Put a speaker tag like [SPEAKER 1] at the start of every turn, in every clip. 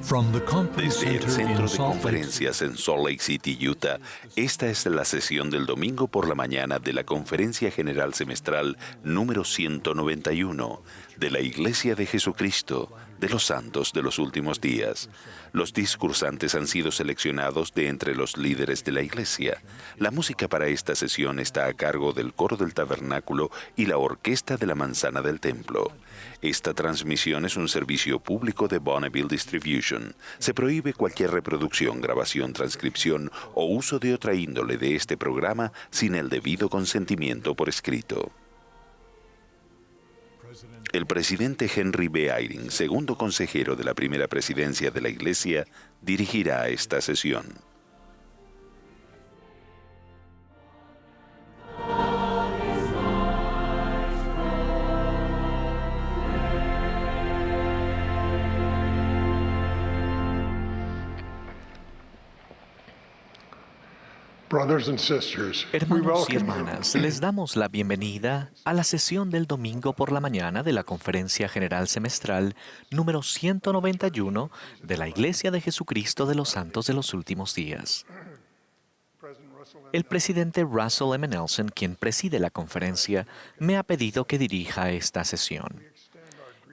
[SPEAKER 1] Desde el Centro de Conferencias en Salt Lake City, Utah, esta es la sesión del domingo por la mañana de la Conferencia General Semestral número 191 de la Iglesia de Jesucristo de los Santos de los Últimos Días. Los discursantes han sido seleccionados de entre los líderes de la Iglesia. La música para esta sesión está a cargo del Coro del Tabernáculo y la Orquesta de la Manzana del Templo. Esta transmisión es un servicio público de Bonneville Distribution. Se prohíbe cualquier reproducción, grabación, transcripción o uso de otra índole de este programa sin el debido consentimiento por escrito. El presidente Henry B. Eyring, segundo consejero de la primera presidencia de la Iglesia, dirigirá esta sesión.
[SPEAKER 2] Hermanos y hermanas, les damos la bienvenida a la sesión del domingo por la mañana de la Conferencia General Semestral número 191 de la Iglesia de Jesucristo de los Santos de los Últimos Días. El presidente Russell M. Nelson, quien preside la conferencia, me ha pedido que dirija esta sesión.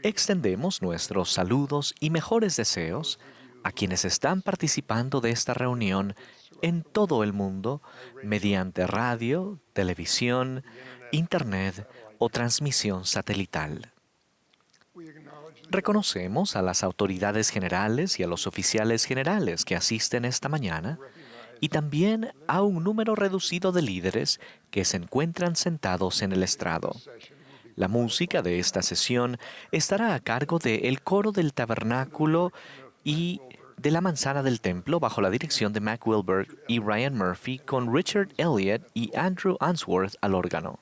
[SPEAKER 2] Extendemos nuestros saludos y mejores deseos a quienes están participando de esta reunión en todo el mundo mediante radio, televisión, internet o transmisión satelital. Reconocemos a las autoridades generales y a los oficiales generales que asisten esta mañana y también a un número reducido de líderes que se encuentran sentados en el estrado. La música de esta sesión estará a cargo del Coro del Tabernáculo y de la Manzana del Templo bajo la dirección de Mac Wilberg y Ryan Murphy con Richard Elliott y Andrew Answorth al órgano.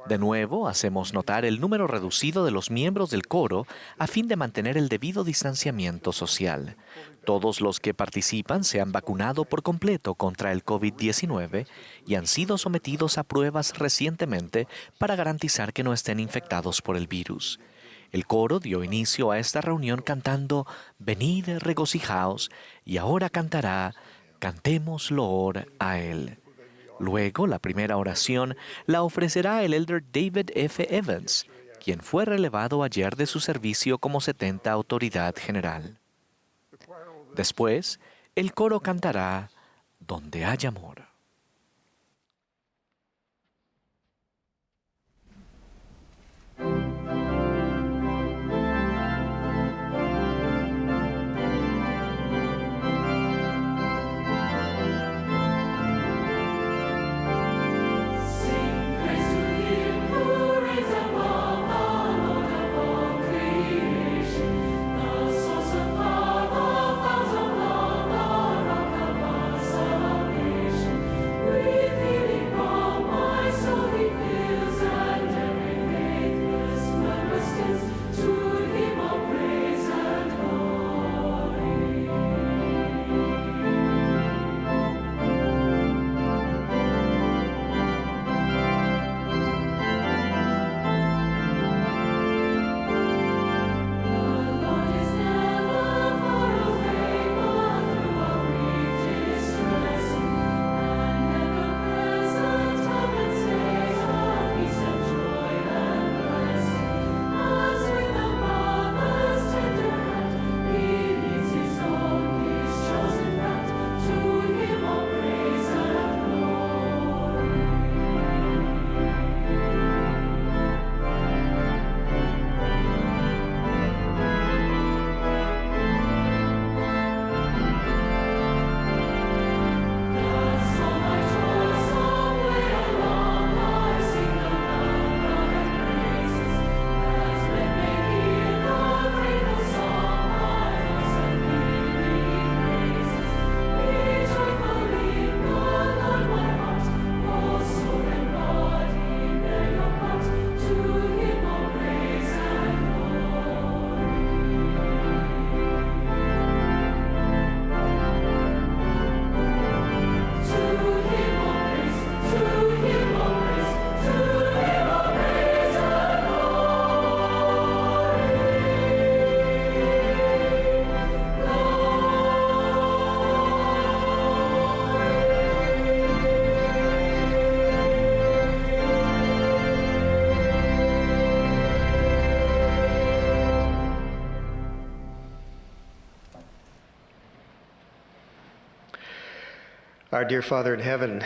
[SPEAKER 2] De nuevo, hacemos notar el número reducido de los miembros del coro a fin de mantener el debido distanciamiento social. Todos los que participan se han vacunado por completo contra el COVID-19 y han sido sometidos a pruebas recientemente para garantizar que no estén infectados por el virus. El coro dio inicio a esta reunión cantando «Venid, regocijaos», y ahora cantará «Cantemos loor a Él». Luego, la primera oración la ofrecerá el elder David F. Evans, quien fue relevado ayer de su servicio como 70 autoridad general. Después, el coro cantará «Donde hay amor».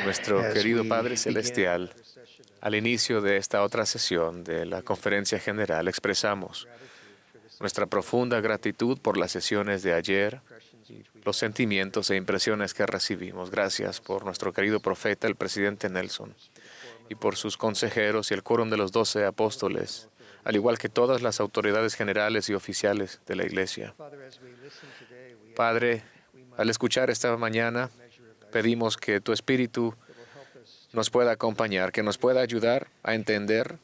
[SPEAKER 3] Nuestro querido Padre Celestial, al inicio de esta otra sesión de la Conferencia General, expresamos nuestra profunda gratitud por las sesiones de ayer, y los sentimientos e impresiones que recibimos. Gracias por nuestro querido profeta, el presidente Nelson, y por sus consejeros y el quórum de los 12 apóstoles, al igual que todas las autoridades generales y oficiales de la Iglesia. Padre, al escuchar esta mañana, pedimos que tu Espíritu nos pueda acompañar, que nos pueda ayudar a entender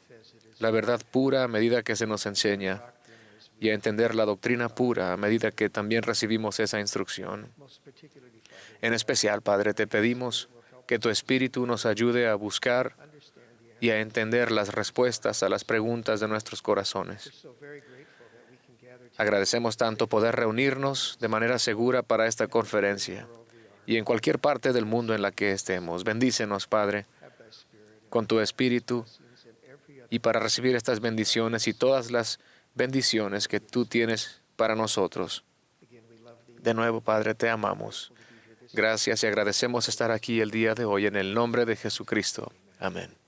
[SPEAKER 3] la verdad pura a medida que se nos enseña y a entender la doctrina pura a medida que también recibimos esa instrucción. En especial, Padre, te pedimos que tu Espíritu nos ayude a buscar y a entender las respuestas a las preguntas de nuestros corazones. Agradecemos tanto poder reunirnos de manera segura para esta conferencia y en cualquier parte del mundo en la que estemos. Bendícenos, Padre, con tu Espíritu y para recibir estas bendiciones y todas las bendiciones que tú tienes para nosotros. De nuevo, Padre, te amamos. Gracias y agradecemos estar aquí el día de hoy en el nombre de Jesucristo. Amén.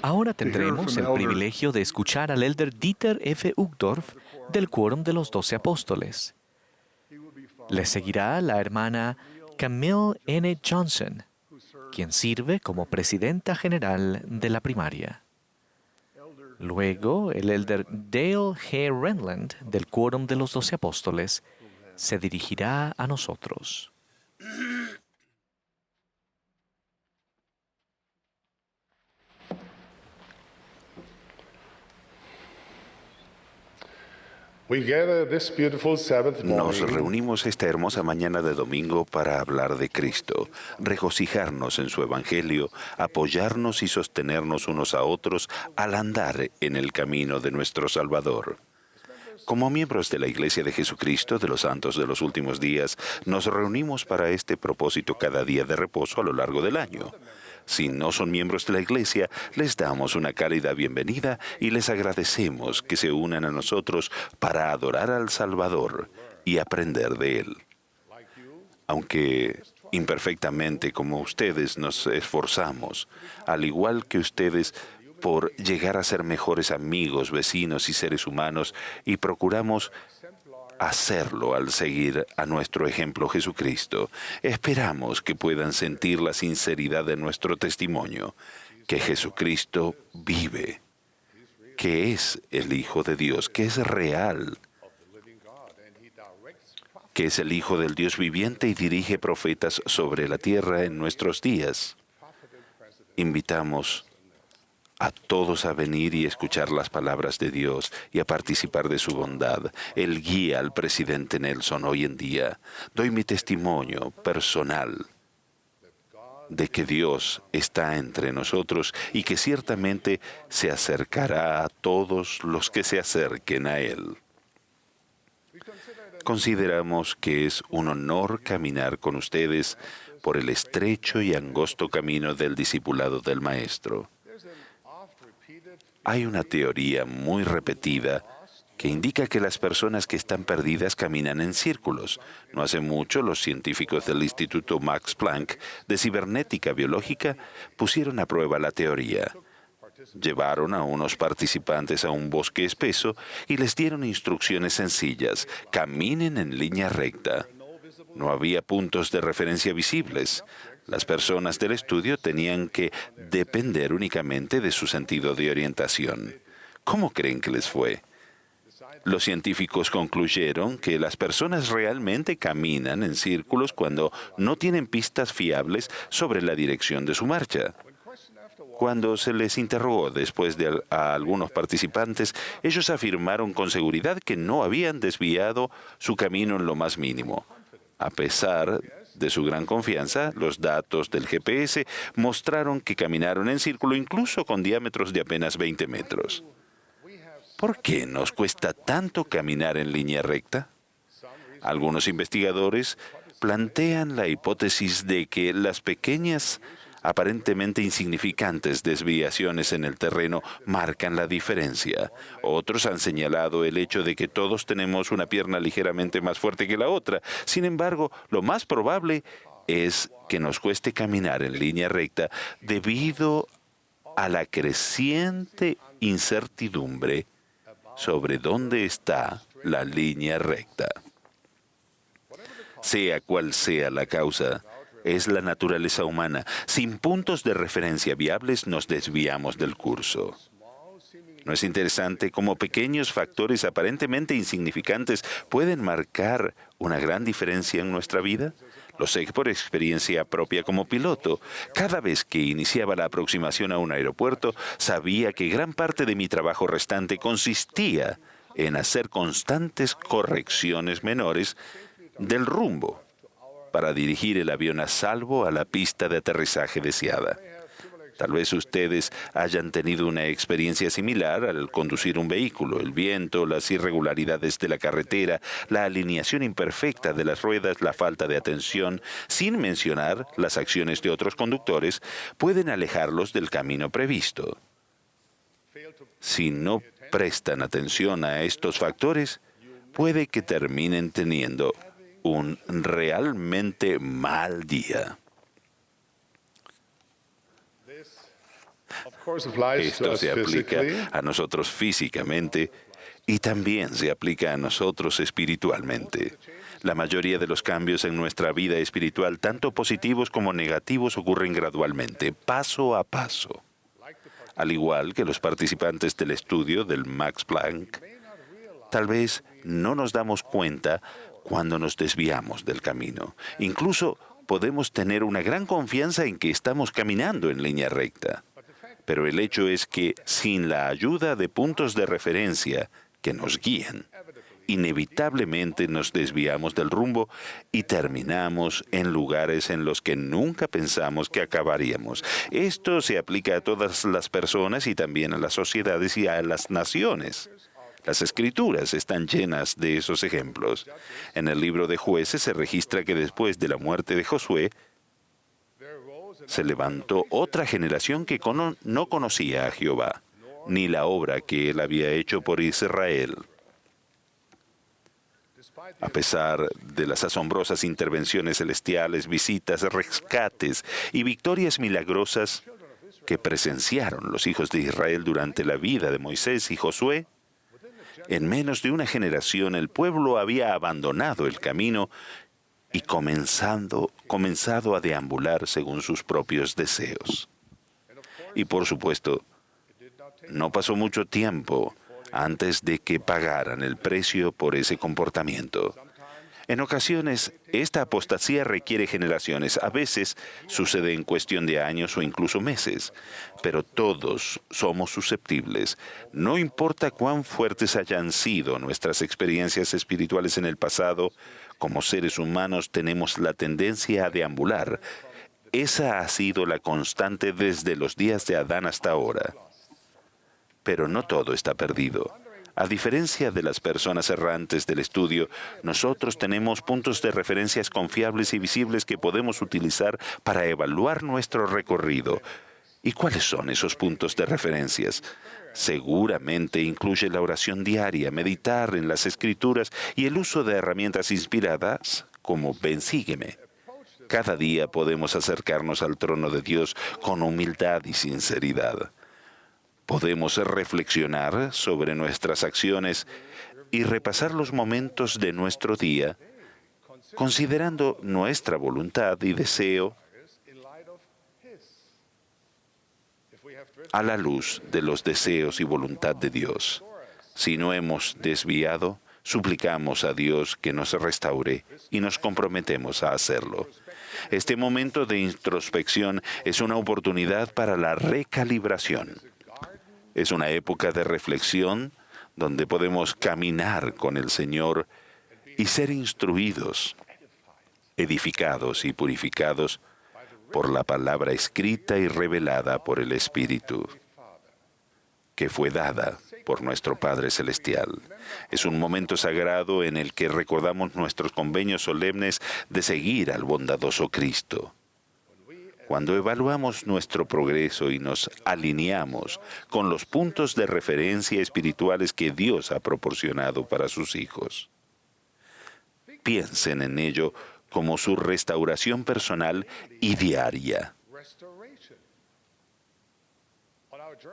[SPEAKER 2] Ahora tendremos el privilegio de escuchar al elder Dieter F. Uchtdorf del Quórum de los 12 Apóstoles. Le seguirá la hermana Camille N. Johnson, quien sirve como presidenta general de la primaria. Luego, el elder Dale G. Renland del Quórum de los 12 Apóstoles se dirigirá a nosotros.
[SPEAKER 1] Nos reunimos esta hermosa mañana de domingo para hablar de Cristo, regocijarnos en su Evangelio, apoyarnos y sostenernos unos a otros al andar en el camino de nuestro Salvador. Como miembros de la Iglesia de Jesucristo de los Santos de los Últimos Días, nos reunimos para este propósito cada día de reposo a lo largo del año. Si no son miembros de la Iglesia, les damos una cálida bienvenida y les agradecemos que se unan a nosotros para adorar al Salvador y aprender de Él. Aunque imperfectamente como ustedes nos esforzamos, al igual que ustedes, por llegar a ser mejores amigos, vecinos y seres humanos, y procuramos hacerlo al seguir a nuestro ejemplo Jesucristo. Esperamos que puedan sentir la sinceridad de nuestro testimonio, que Jesucristo vive, que es el Hijo de Dios, que es real, que es el Hijo del Dios viviente y dirige profetas sobre la tierra en nuestros días. Invitamos a todos a venir y escuchar las palabras de Dios y a participar de su bondad. Él guía al presidente Nelson hoy en día. Doy mi testimonio personal de que Dios está entre nosotros y que ciertamente se acercará a todos los que se acerquen a Él. Consideramos que es un honor caminar con ustedes por el estrecho y angosto camino del discipulado del Maestro. Hay una teoría muy repetida que indica que las personas que están perdidas caminan en círculos. No hace mucho, los científicos del Instituto Max Planck de Cibernética Biológica pusieron a prueba la teoría. Llevaron a unos participantes a un bosque espeso y les dieron instrucciones sencillas: caminen en línea recta. No había puntos de referencia visibles. Las personas del estudio tenían que depender únicamente de su sentido de orientación. ¿Cómo creen que les fue? Los científicos concluyeron que las personas realmente caminan en círculos cuando no tienen pistas fiables sobre la dirección de su marcha. Cuando se les interrogó después a algunos participantes, ellos afirmaron con seguridad que no habían desviado su camino en lo más mínimo. A pesar de su gran confianza, los datos del GPS mostraron que caminaron en círculo incluso con diámetros de apenas 20 metros. ¿Por qué nos cuesta tanto caminar en línea recta? Algunos investigadores plantean la hipótesis de que las pequeñas, aparentemente insignificantes desviaciones en el terreno marcan la diferencia. Otros han señalado el hecho de que todos tenemos una pierna ligeramente más fuerte que la otra. Sin embargo, lo más probable es que nos cueste caminar en línea recta debido a la creciente incertidumbre sobre dónde está la línea recta. Sea cual sea la causa, es la naturaleza humana. Sin puntos de referencia viables nos desviamos del curso. ¿No es interesante cómo pequeños factores aparentemente insignificantes pueden marcar una gran diferencia en nuestra vida? Lo sé por experiencia propia como piloto. Cada vez que iniciaba la aproximación a un aeropuerto, sabía que gran parte de mi trabajo restante consistía en hacer constantes correcciones menores del rumbo para dirigir el avión a salvo a la pista de aterrizaje deseada. Tal vez ustedes hayan tenido una experiencia similar al conducir un vehículo. El viento, las irregularidades de la carretera, la alineación imperfecta de las ruedas, la falta de atención, sin mencionar las acciones de otros conductores, pueden alejarlos del camino previsto. Si no prestan atención a estos factores, puede que terminen teniendo un realmente mal día. Esto se aplica a nosotros físicamente y también se aplica a nosotros espiritualmente. La mayoría de los cambios en nuestra vida espiritual, tanto positivos como negativos, ocurren gradualmente, paso a paso. Al igual que los participantes del estudio del Max Planck, tal vez no nos damos cuenta cuando nos desviamos del camino. Incluso podemos tener una gran confianza en que estamos caminando en línea recta. Pero el hecho es que sin la ayuda de puntos de referencia que nos guían, inevitablemente nos desviamos del rumbo y terminamos en lugares en los que nunca pensamos que acabaríamos. Esto se aplica a todas las personas y también a las sociedades y a las naciones. Las Escrituras están llenas de esos ejemplos. En el libro de Jueces se registra que después de la muerte de Josué, se levantó otra generación que no conocía a Jehová, ni la obra que él había hecho por Israel. A pesar de las asombrosas intervenciones celestiales, visitas, rescates y victorias milagrosas que presenciaron los hijos de Israel durante la vida de Moisés y Josué, en menos de una generación el pueblo había abandonado el camino y comenzado a deambular según sus propios deseos. Y por supuesto, no pasó mucho tiempo antes de que pagaran el precio por ese comportamiento. En ocasiones, esta apostasía requiere generaciones. A veces sucede en cuestión de años o incluso meses. Pero todos somos susceptibles. No importa cuán fuertes hayan sido nuestras experiencias espirituales en el pasado, como seres humanos tenemos la tendencia a deambular. Esa ha sido la constante desde los días de Adán hasta ahora. Pero no todo está perdido. A diferencia de las personas errantes del estudio, nosotros tenemos puntos de referencias confiables y visibles que podemos utilizar para evaluar nuestro recorrido. ¿Y cuáles son esos puntos de referencias? Seguramente incluye la oración diaria, meditar en las Escrituras y el uso de herramientas inspiradas como Ven, sígueme. Cada día podemos acercarnos al trono de Dios con humildad y sinceridad. Podemos reflexionar sobre nuestras acciones y repasar los momentos de nuestro día, considerando nuestra voluntad y deseo a la luz de los deseos y voluntad de Dios. Si no hemos desviado, suplicamos a Dios que nos restaure y nos comprometemos a hacerlo. Este momento de introspección es una oportunidad para la recalibración. Es una época de reflexión donde podemos caminar con el Señor y ser instruidos, edificados y purificados por la palabra escrita y revelada por el Espíritu, que fue dada por nuestro Padre Celestial. Es un momento sagrado en el que recordamos nuestros convenios solemnes de seguir al bondadoso Cristo. Cuando evaluamos nuestro progreso y nos alineamos con los puntos de referencia espirituales que Dios ha proporcionado para sus hijos, piensen en ello como su restauración personal y diaria.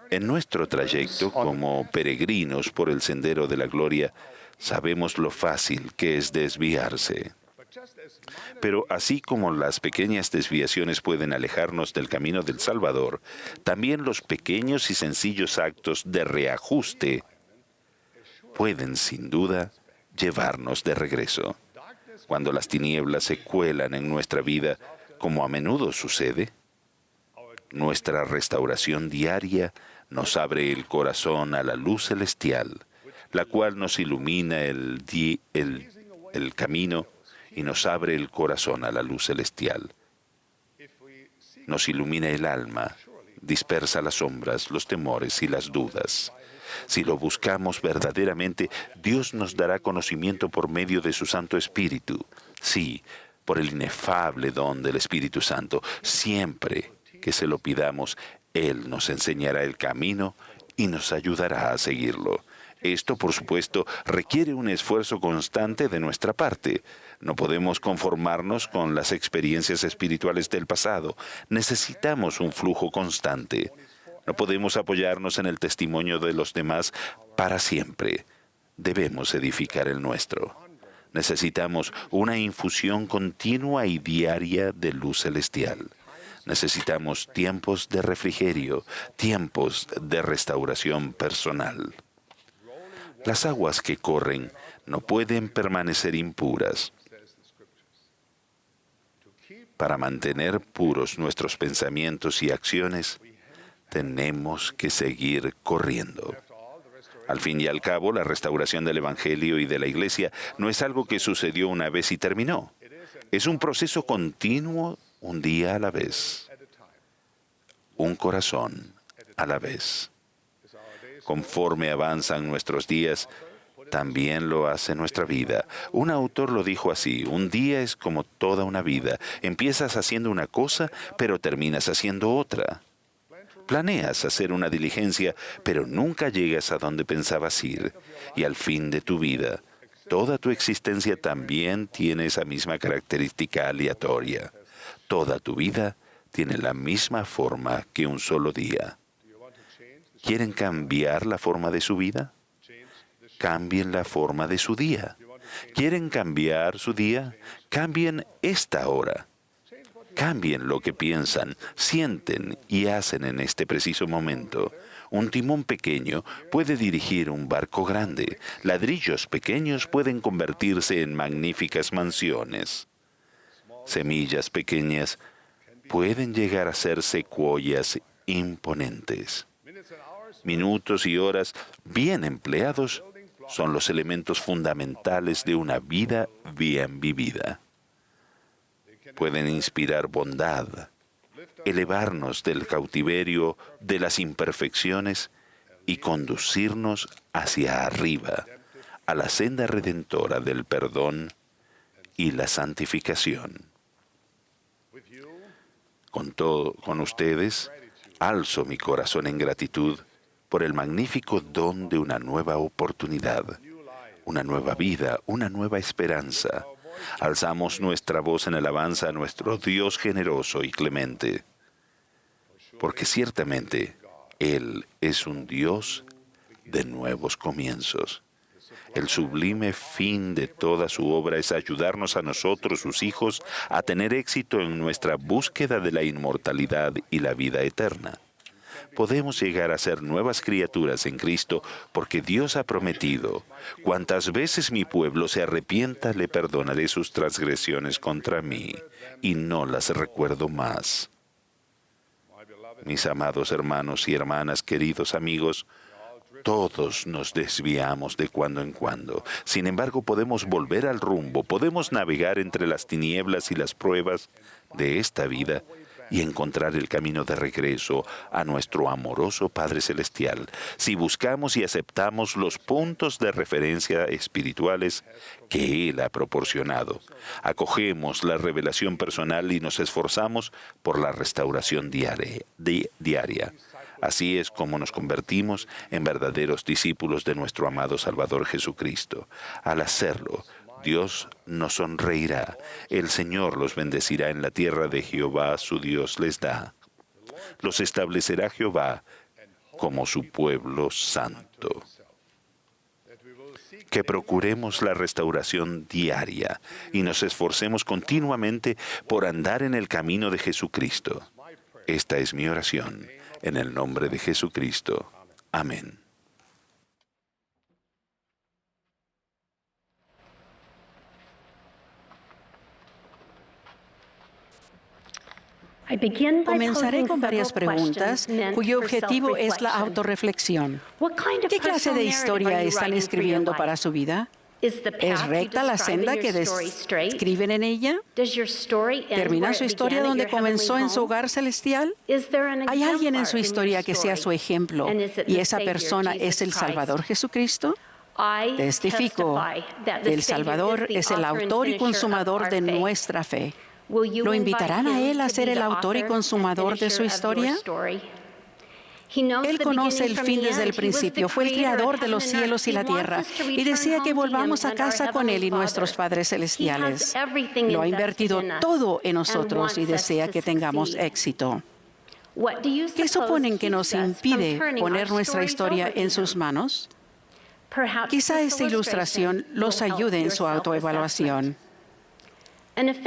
[SPEAKER 1] En nuestro trayecto como peregrinos por el sendero de la gloria, sabemos lo fácil que es desviarse. Pero así como las pequeñas desviaciones pueden alejarnos del camino del Salvador, también los pequeños y sencillos actos de reajuste pueden, sin duda, llevarnos de regreso. Cuando las tinieblas se cuelan en nuestra vida, como a menudo sucede, nuestra restauración diaria nos abre el corazón a la luz celestial, la cual nos ilumina el camino y nos abre el corazón a la luz celestial. Nos ilumina el alma, dispersa las sombras, los temores y las dudas. Si lo buscamos verdaderamente, Dios nos dará conocimiento por medio de su Santo Espíritu. Sí, por el inefable don del Espíritu Santo. Siempre que se lo pidamos, Él nos enseñará el camino y nos ayudará a seguirlo. Esto, por supuesto, requiere un esfuerzo constante de nuestra parte. No podemos conformarnos con las experiencias espirituales del pasado. Necesitamos un flujo constante. No podemos apoyarnos en el testimonio de los demás para siempre. Debemos edificar el nuestro. Necesitamos una infusión continua y diaria de luz celestial. Necesitamos tiempos de refrigerio, tiempos de restauración personal. Las aguas que corren no pueden permanecer impuras. Para mantener puros nuestros pensamientos y acciones, tenemos que seguir corriendo. Al fin y al cabo, la restauración del Evangelio y de la Iglesia no es algo que sucedió una vez y terminó. Es un proceso continuo, un día a la vez, un corazón a la vez. Conforme avanzan nuestros días, también lo hace nuestra vida. Un autor lo dijo así: un día es como toda una vida. Empiezas haciendo una cosa, pero terminas haciendo otra. Planeas hacer una diligencia, pero nunca llegas a donde pensabas ir. Y al fin de tu vida, toda tu existencia también tiene esa misma característica aleatoria. Toda tu vida tiene la misma forma que un solo día. ¿Quieren cambiar la forma de su vida? Cambien la forma de su día. ¿Quieren cambiar su día? Cambien esta hora. Cambien lo que piensan, sienten y hacen en este preciso momento. Un timón pequeño puede dirigir un barco grande. Ladrillos pequeños pueden convertirse en magníficas mansiones. Semillas pequeñas pueden llegar a ser secuoyas imponentes. Minutos y horas bien empleados son los elementos fundamentales de una vida bien vivida. Pueden inspirar bondad, elevarnos del cautiverio de las imperfecciones y conducirnos hacia arriba, a la senda redentora del perdón y la santificación. Con ustedes, alzo mi corazón en gratitud por el magnífico don de una nueva oportunidad, una nueva vida, una nueva esperanza. Alzamos nuestra voz en alabanza a nuestro Dios generoso y clemente, porque ciertamente Él es un Dios de nuevos comienzos. El sublime fin de toda su obra es ayudarnos a nosotros, sus hijos, a tener éxito en nuestra búsqueda de la inmortalidad y la vida eterna. Podemos llegar a ser nuevas criaturas en Cristo porque Dios ha prometido: cuantas veces mi pueblo se arrepienta, le perdonaré sus transgresiones contra mí, y no las recuerdo más. Mis amados hermanos y hermanas, queridos amigos, todos nos desviamos de cuando en cuando. Sin embargo, podemos volver al rumbo, podemos navegar entre las tinieblas y las pruebas de esta vida y encontrar el camino de regreso a nuestro amoroso Padre Celestial, si buscamos y aceptamos los puntos de referencia espirituales que Él ha proporcionado. Acogemos la revelación personal y nos esforzamos por la restauración diaria. Así es como nos convertimos en verdaderos discípulos de nuestro amado Salvador Jesucristo. Al hacerlo, Dios nos sonreirá. El Señor los bendecirá en la tierra de Jehová, su Dios les da. Los establecerá Jehová como su pueblo santo. Que procuremos la restauración diaria y nos esforcemos continuamente por andar en el camino de Jesucristo. Esta es mi oración, en el nombre de Jesucristo. Amén.
[SPEAKER 4] Comenzaré con varias preguntas cuyo objetivo es la autorreflexión. ¿Qué clase de historia están escribiendo para su vida? ¿Es recta la senda que describen en ella? ¿Termina su historia donde comenzó en su hogar celestial? ¿Hay alguien en su historia que sea su ejemplo y esa persona es el Salvador Jesucristo? Testifico que el Salvador es el autor y consumador de nuestra fe. ¿Lo invitarán a Él a ser el autor y consumador de su historia? Él conoce el fin desde el principio. Fue el creador de los cielos y la tierra y desea que volvamos a casa con Él y nuestros padres celestiales. Lo ha invertido todo en nosotros y desea que tengamos éxito. ¿Qué suponen que nos impide poner nuestra historia en sus manos? Quizá esta ilustración los ayude en su autoevaluación.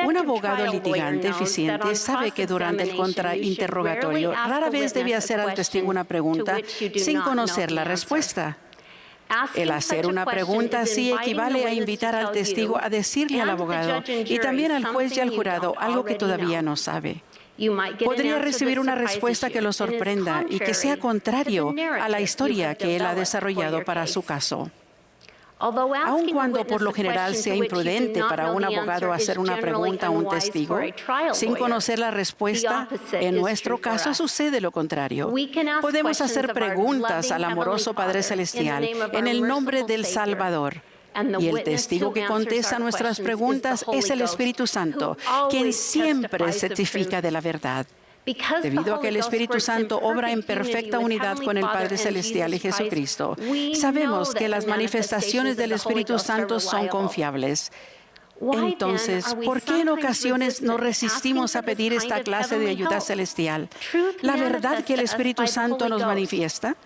[SPEAKER 4] Un abogado litigante eficiente sabe que durante el contrainterrogatorio rara vez debe hacer al testigo una pregunta sin conocer la respuesta. El hacer una pregunta así equivale a invitar al testigo a decirle al abogado y también al juez y al jurado algo que todavía no sabe. Podría recibir una respuesta que lo sorprenda y que sea contrario a la historia que él ha desarrollado para su caso. Aun cuando por lo general sea imprudente para un abogado hacer una pregunta a un testigo, sin conocer la respuesta, en nuestro caso sucede lo contrario. Podemos hacer preguntas al amoroso Padre Celestial en el nombre del Salvador. Y el testigo que contesta nuestras preguntas es el Espíritu Santo, quien siempre certifica de la verdad. Debido a que el Espíritu Santo obra en perfecta unidad con el Padre Celestial y Jesucristo, sabemos que las manifestaciones del Espíritu Santo son confiables. Entonces, ¿por qué en ocasiones nos resistimos a pedir esta clase de ayuda celestial? ¿La verdad que el Espíritu Santo nos manifiesta?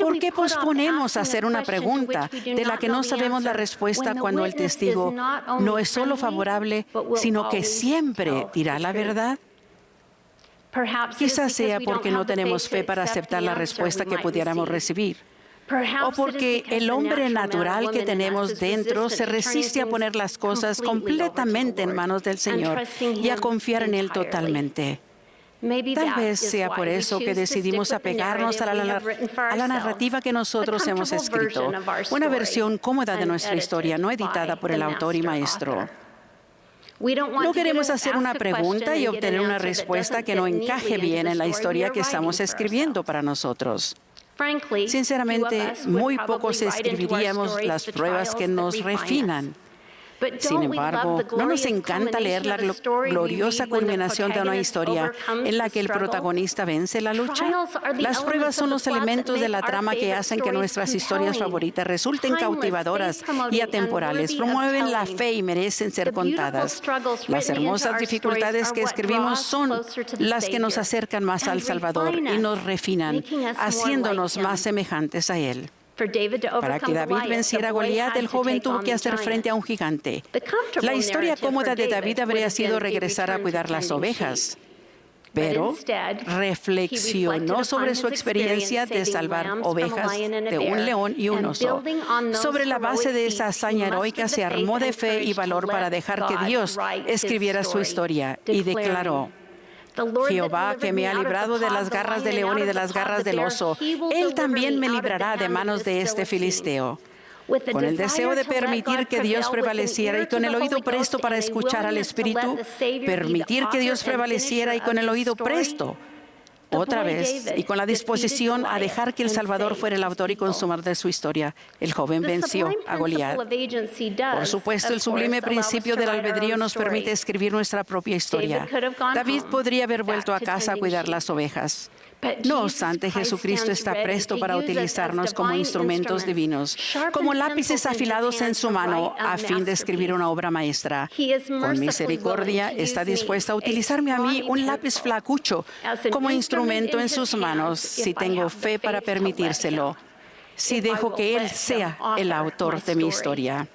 [SPEAKER 4] ¿Por qué posponemos hacer una pregunta de la que no sabemos la respuesta cuando el testigo no es solo favorable, sino que siempre dirá la verdad? Quizás sea porque no tenemos fe para aceptar la respuesta que pudiéramos recibir. O porque el hombre natural que tenemos dentro se resiste a poner las cosas completamente en manos del Señor y a confiar en Él totalmente. Tal vez sea por eso que decidimos apegarnos a la narrativa que nosotros hemos escrito, una versión cómoda de nuestra historia, no editada por el autor y maestro. No queremos hacer una pregunta y obtener una respuesta que no encaje bien en la historia que estamos escribiendo para nosotros. Sinceramente, muy pocos escribiríamos las pruebas que nos refinan. Sin embargo, ¿no nos encanta leer la gloriosa culminación de una historia en la que el protagonista vence la lucha? Las pruebas son los elementos de la trama que hacen que nuestras historias favoritas resulten cautivadoras y atemporales, promueven la fe y merecen ser contadas. Las hermosas dificultades que escribimos son las que nos acercan más al Salvador y nos refinan, haciéndonos más semejantes a Él. Para que David venciera a Goliat, el joven tuvo que hacer frente a un gigante. La historia cómoda de David habría sido regresar a cuidar las ovejas. Pero reflexionó sobre su experiencia de salvar ovejas de un león y un oso. Sobre la base de esa hazaña heroica se armó de fe y valor para dejar que Dios escribiera su historia y declaró: Jehová, que me ha librado de las garras del león y de las garras del oso, Él también me librará de manos de este filisteo. Con el deseo de permitir que Dios prevaleciera y con el oído presto para escuchar al Espíritu, permitir que Dios prevaleciera y con el oído presto, otra vez, y con la disposición a dejar que el Salvador fuera el autor y consumador de su historia, el joven venció a Goliat. Por supuesto, el sublime principio del albedrío nos permite escribir nuestra propia historia. David podría haber vuelto a casa a cuidar las ovejas. No obstante, Jesucristo está presto para utilizarnos como instrumentos divinos, como lápices afilados en su mano, a fin de escribir una obra maestra. Con misericordia, está dispuesto a utilizarme a mí, un lápiz flacucho, como instrumento en sus manos, si tengo fe para permitírselo, si dejo que Él sea el autor de mi historia.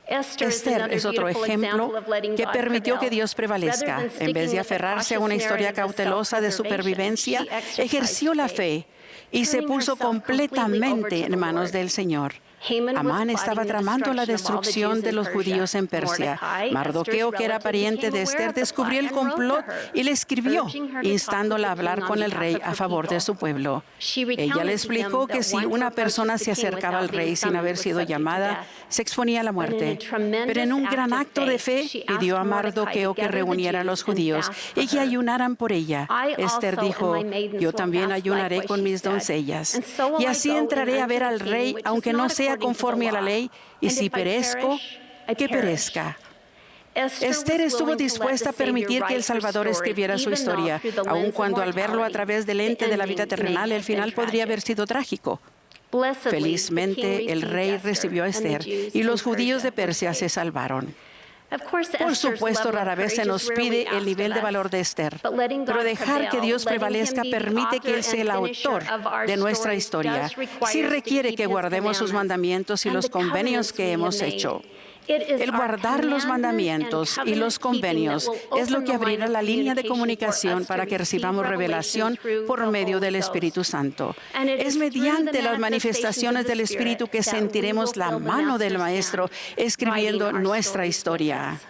[SPEAKER 4] Esther es otro ejemplo que permitió que Dios prevalezca. En vez de aferrarse a una historia cautelosa de supervivencia, ejerció la fe y se puso completamente en manos del Señor. Amán estaba tramando la destrucción de los judíos en Persia. Mardoqueo, que era pariente de Esther, descubrió el complot y le escribió, instándola a hablar con el rey a favor de su pueblo. Ella le explicó que si una persona se acercaba al rey sin haber sido llamada, se exponía a la muerte. Pero en un gran acto de fe, pidió a Mardoqueo que reuniera a los judíos y que ayunaran por ella. Esther dijo: yo también ayunaré con mis doncellas. Y así entraré a ver al rey, aunque no sea conforme a la ley, y si perezco, que perezca. Esther estuvo dispuesta a permitir que el Salvador escribiera su historia, aun cuando al verlo a través del lente de la vida terrenal, el final podría haber sido trágico. Felizmente, el rey recibió a Esther y los judíos de Persia se salvaron. Por supuesto, rara vez se nos pide el nivel de valor de Esther, pero dejar que Dios prevalezca permite que Él sea el autor de nuestra historia. Sí requiere que guardemos sus mandamientos y los convenios que hemos hecho. El guardar los mandamientos y los convenios es lo que abrirá la línea de comunicación para que recibamos revelación por medio del Espíritu Santo. Es mediante las manifestaciones del Espíritu que sentiremos la mano del Maestro escribiendo nuestra historia.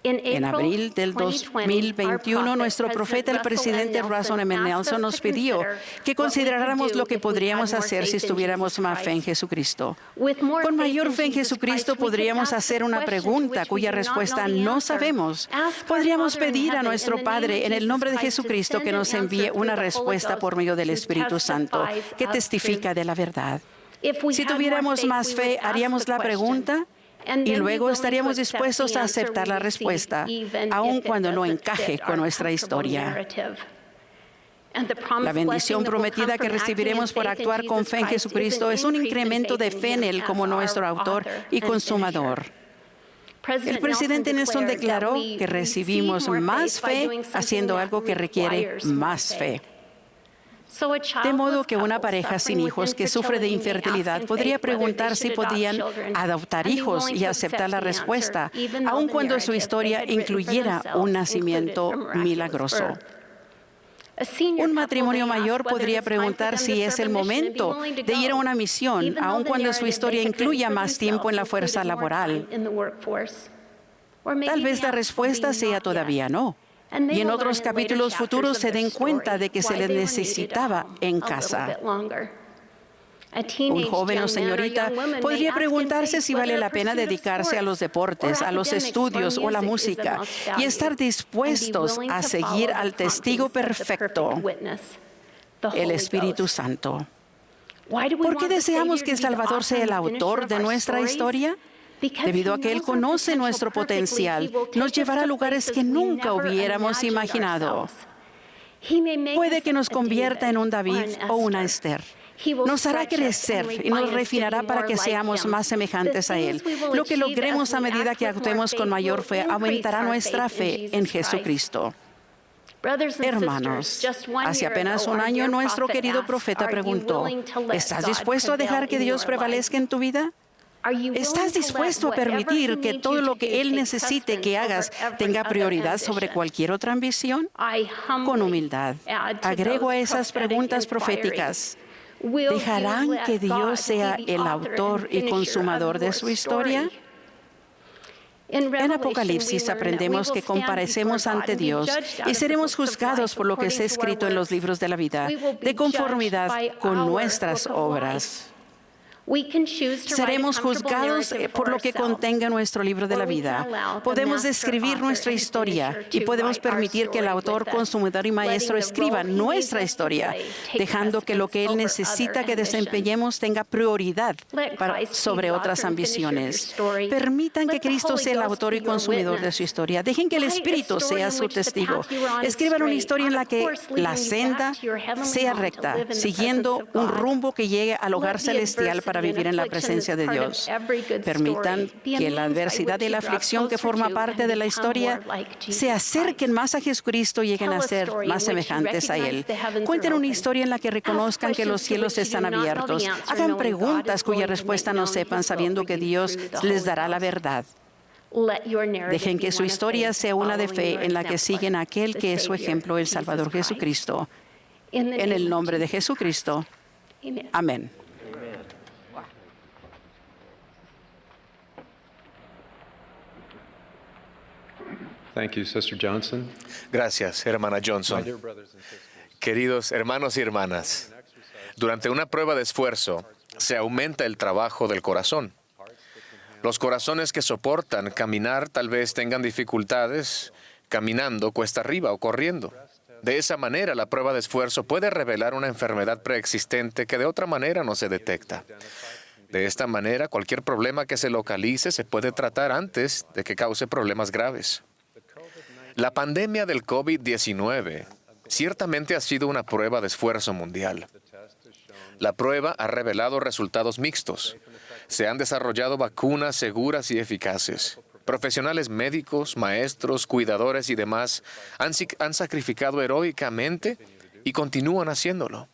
[SPEAKER 4] En abril del 2021, nuestro profeta, el presidente Russell M. Nelson, nos pidió que consideráramos lo que podríamos hacer si estuviéramos más fe en Jesucristo. Con mayor fe en Jesucristo podríamos hacer una pregunta cuya respuesta no sabemos. Podríamos pedir a nuestro Padre en el nombre de Jesucristo que nos envíe una respuesta por medio del Espíritu Santo que testifica de la verdad. Si tuviéramos más fe, haríamos la pregunta y luego estaríamos dispuestos a aceptar la respuesta, aun cuando no encaje con nuestra historia. La bendición prometida que recibiremos por actuar con fe en Jesucristo es un incremento de fe en Él como nuestro autor y consumador. El presidente Nelson declaró que recibimos más fe haciendo algo que requiere más fe. De modo que una pareja sin hijos que sufre de infertilidad podría preguntar si podían adoptar hijos y aceptar la respuesta, aun cuando su historia incluyera un nacimiento milagroso. Un matrimonio mayor podría preguntar si es el momento de ir a una misión, aun cuando su historia incluya más tiempo en la fuerza laboral. Tal vez la respuesta sea todavía no. Y en otros capítulos futuros se den cuenta de que se les necesitaba en casa. Un joven o señorita podría preguntarse si vale la pena dedicarse a los deportes, a los estudios o a la música y estar dispuestos a seguir al testigo perfecto, el Espíritu Santo. ¿Por qué deseamos que el Salvador sea el autor de nuestra historia? Debido a que Él conoce nuestro potencial, nos llevará a lugares que nunca hubiéramos imaginado. Puede que nos convierta en un David o una Esther. Nos hará crecer y nos refinará para que seamos más semejantes a Él. Lo que logremos a medida que actuemos con mayor fe aumentará nuestra fe en Jesucristo. Hermanos, hace apenas un año nuestro querido profeta preguntó, ¿estás dispuesto a dejar que Dios prevalezca en tu vida? ¿Estás dispuesto a permitir que todo lo que Él necesite que hagas tenga prioridad sobre cualquier otra ambición? Con humildad, agrego a esas preguntas proféticas. ¿Dejarán que Dios sea el autor y consumador de su historia? En Apocalipsis aprendemos que comparecemos ante Dios y seremos juzgados por lo que está escrito en los libros de la vida, de conformidad con nuestras obras. Seremos juzgados por lo que contenga nuestro libro de la vida. Podemos describir nuestra historia y podemos permitir que el autor, consumador y maestro escriba nuestra historia, dejando que lo que Él necesita que desempeñemos tenga prioridad sobre otras ambiciones. Permitan que Cristo sea el autor y consumidor de su historia. Dejen que el Espíritu sea su testigo. Escriban una historia en la que la senda sea recta, siguiendo un rumbo que llegue al hogar celestial para vivir en la presencia de Dios. Permitan que la adversidad y la aflicción que forma parte de la historia se acerquen más a Jesucristo y lleguen a ser más semejantes a Él. Cuenten una historia en la que reconozcan que los cielos están abiertos. Hagan preguntas cuya respuesta no sepan, sabiendo que Dios les dará la verdad. Dejen que su historia sea una de fe en la que siguen a aquel que es su ejemplo, el Salvador Jesucristo. En el nombre de Jesucristo. Amén.
[SPEAKER 5] Thank you, Sister Johnson.
[SPEAKER 3] Gracias, hermana Johnson. Queridos hermanos y hermanas, durante una prueba de esfuerzo se aumenta el trabajo del corazón. Los corazones que soportan caminar tal vez tengan dificultades caminando cuesta arriba o corriendo. De esa manera, la prueba de esfuerzo puede revelar una enfermedad preexistente que de otra manera no se detecta. De esta manera, cualquier problema que se localice se puede tratar antes de que cause problemas graves. La pandemia del COVID-19 ciertamente ha sido una prueba de esfuerzo mundial. La prueba ha revelado resultados mixtos. Se han desarrollado vacunas seguras y eficaces. Profesionales médicos, maestros, cuidadores y demás han sacrificado heroicamente y continúan haciéndolo.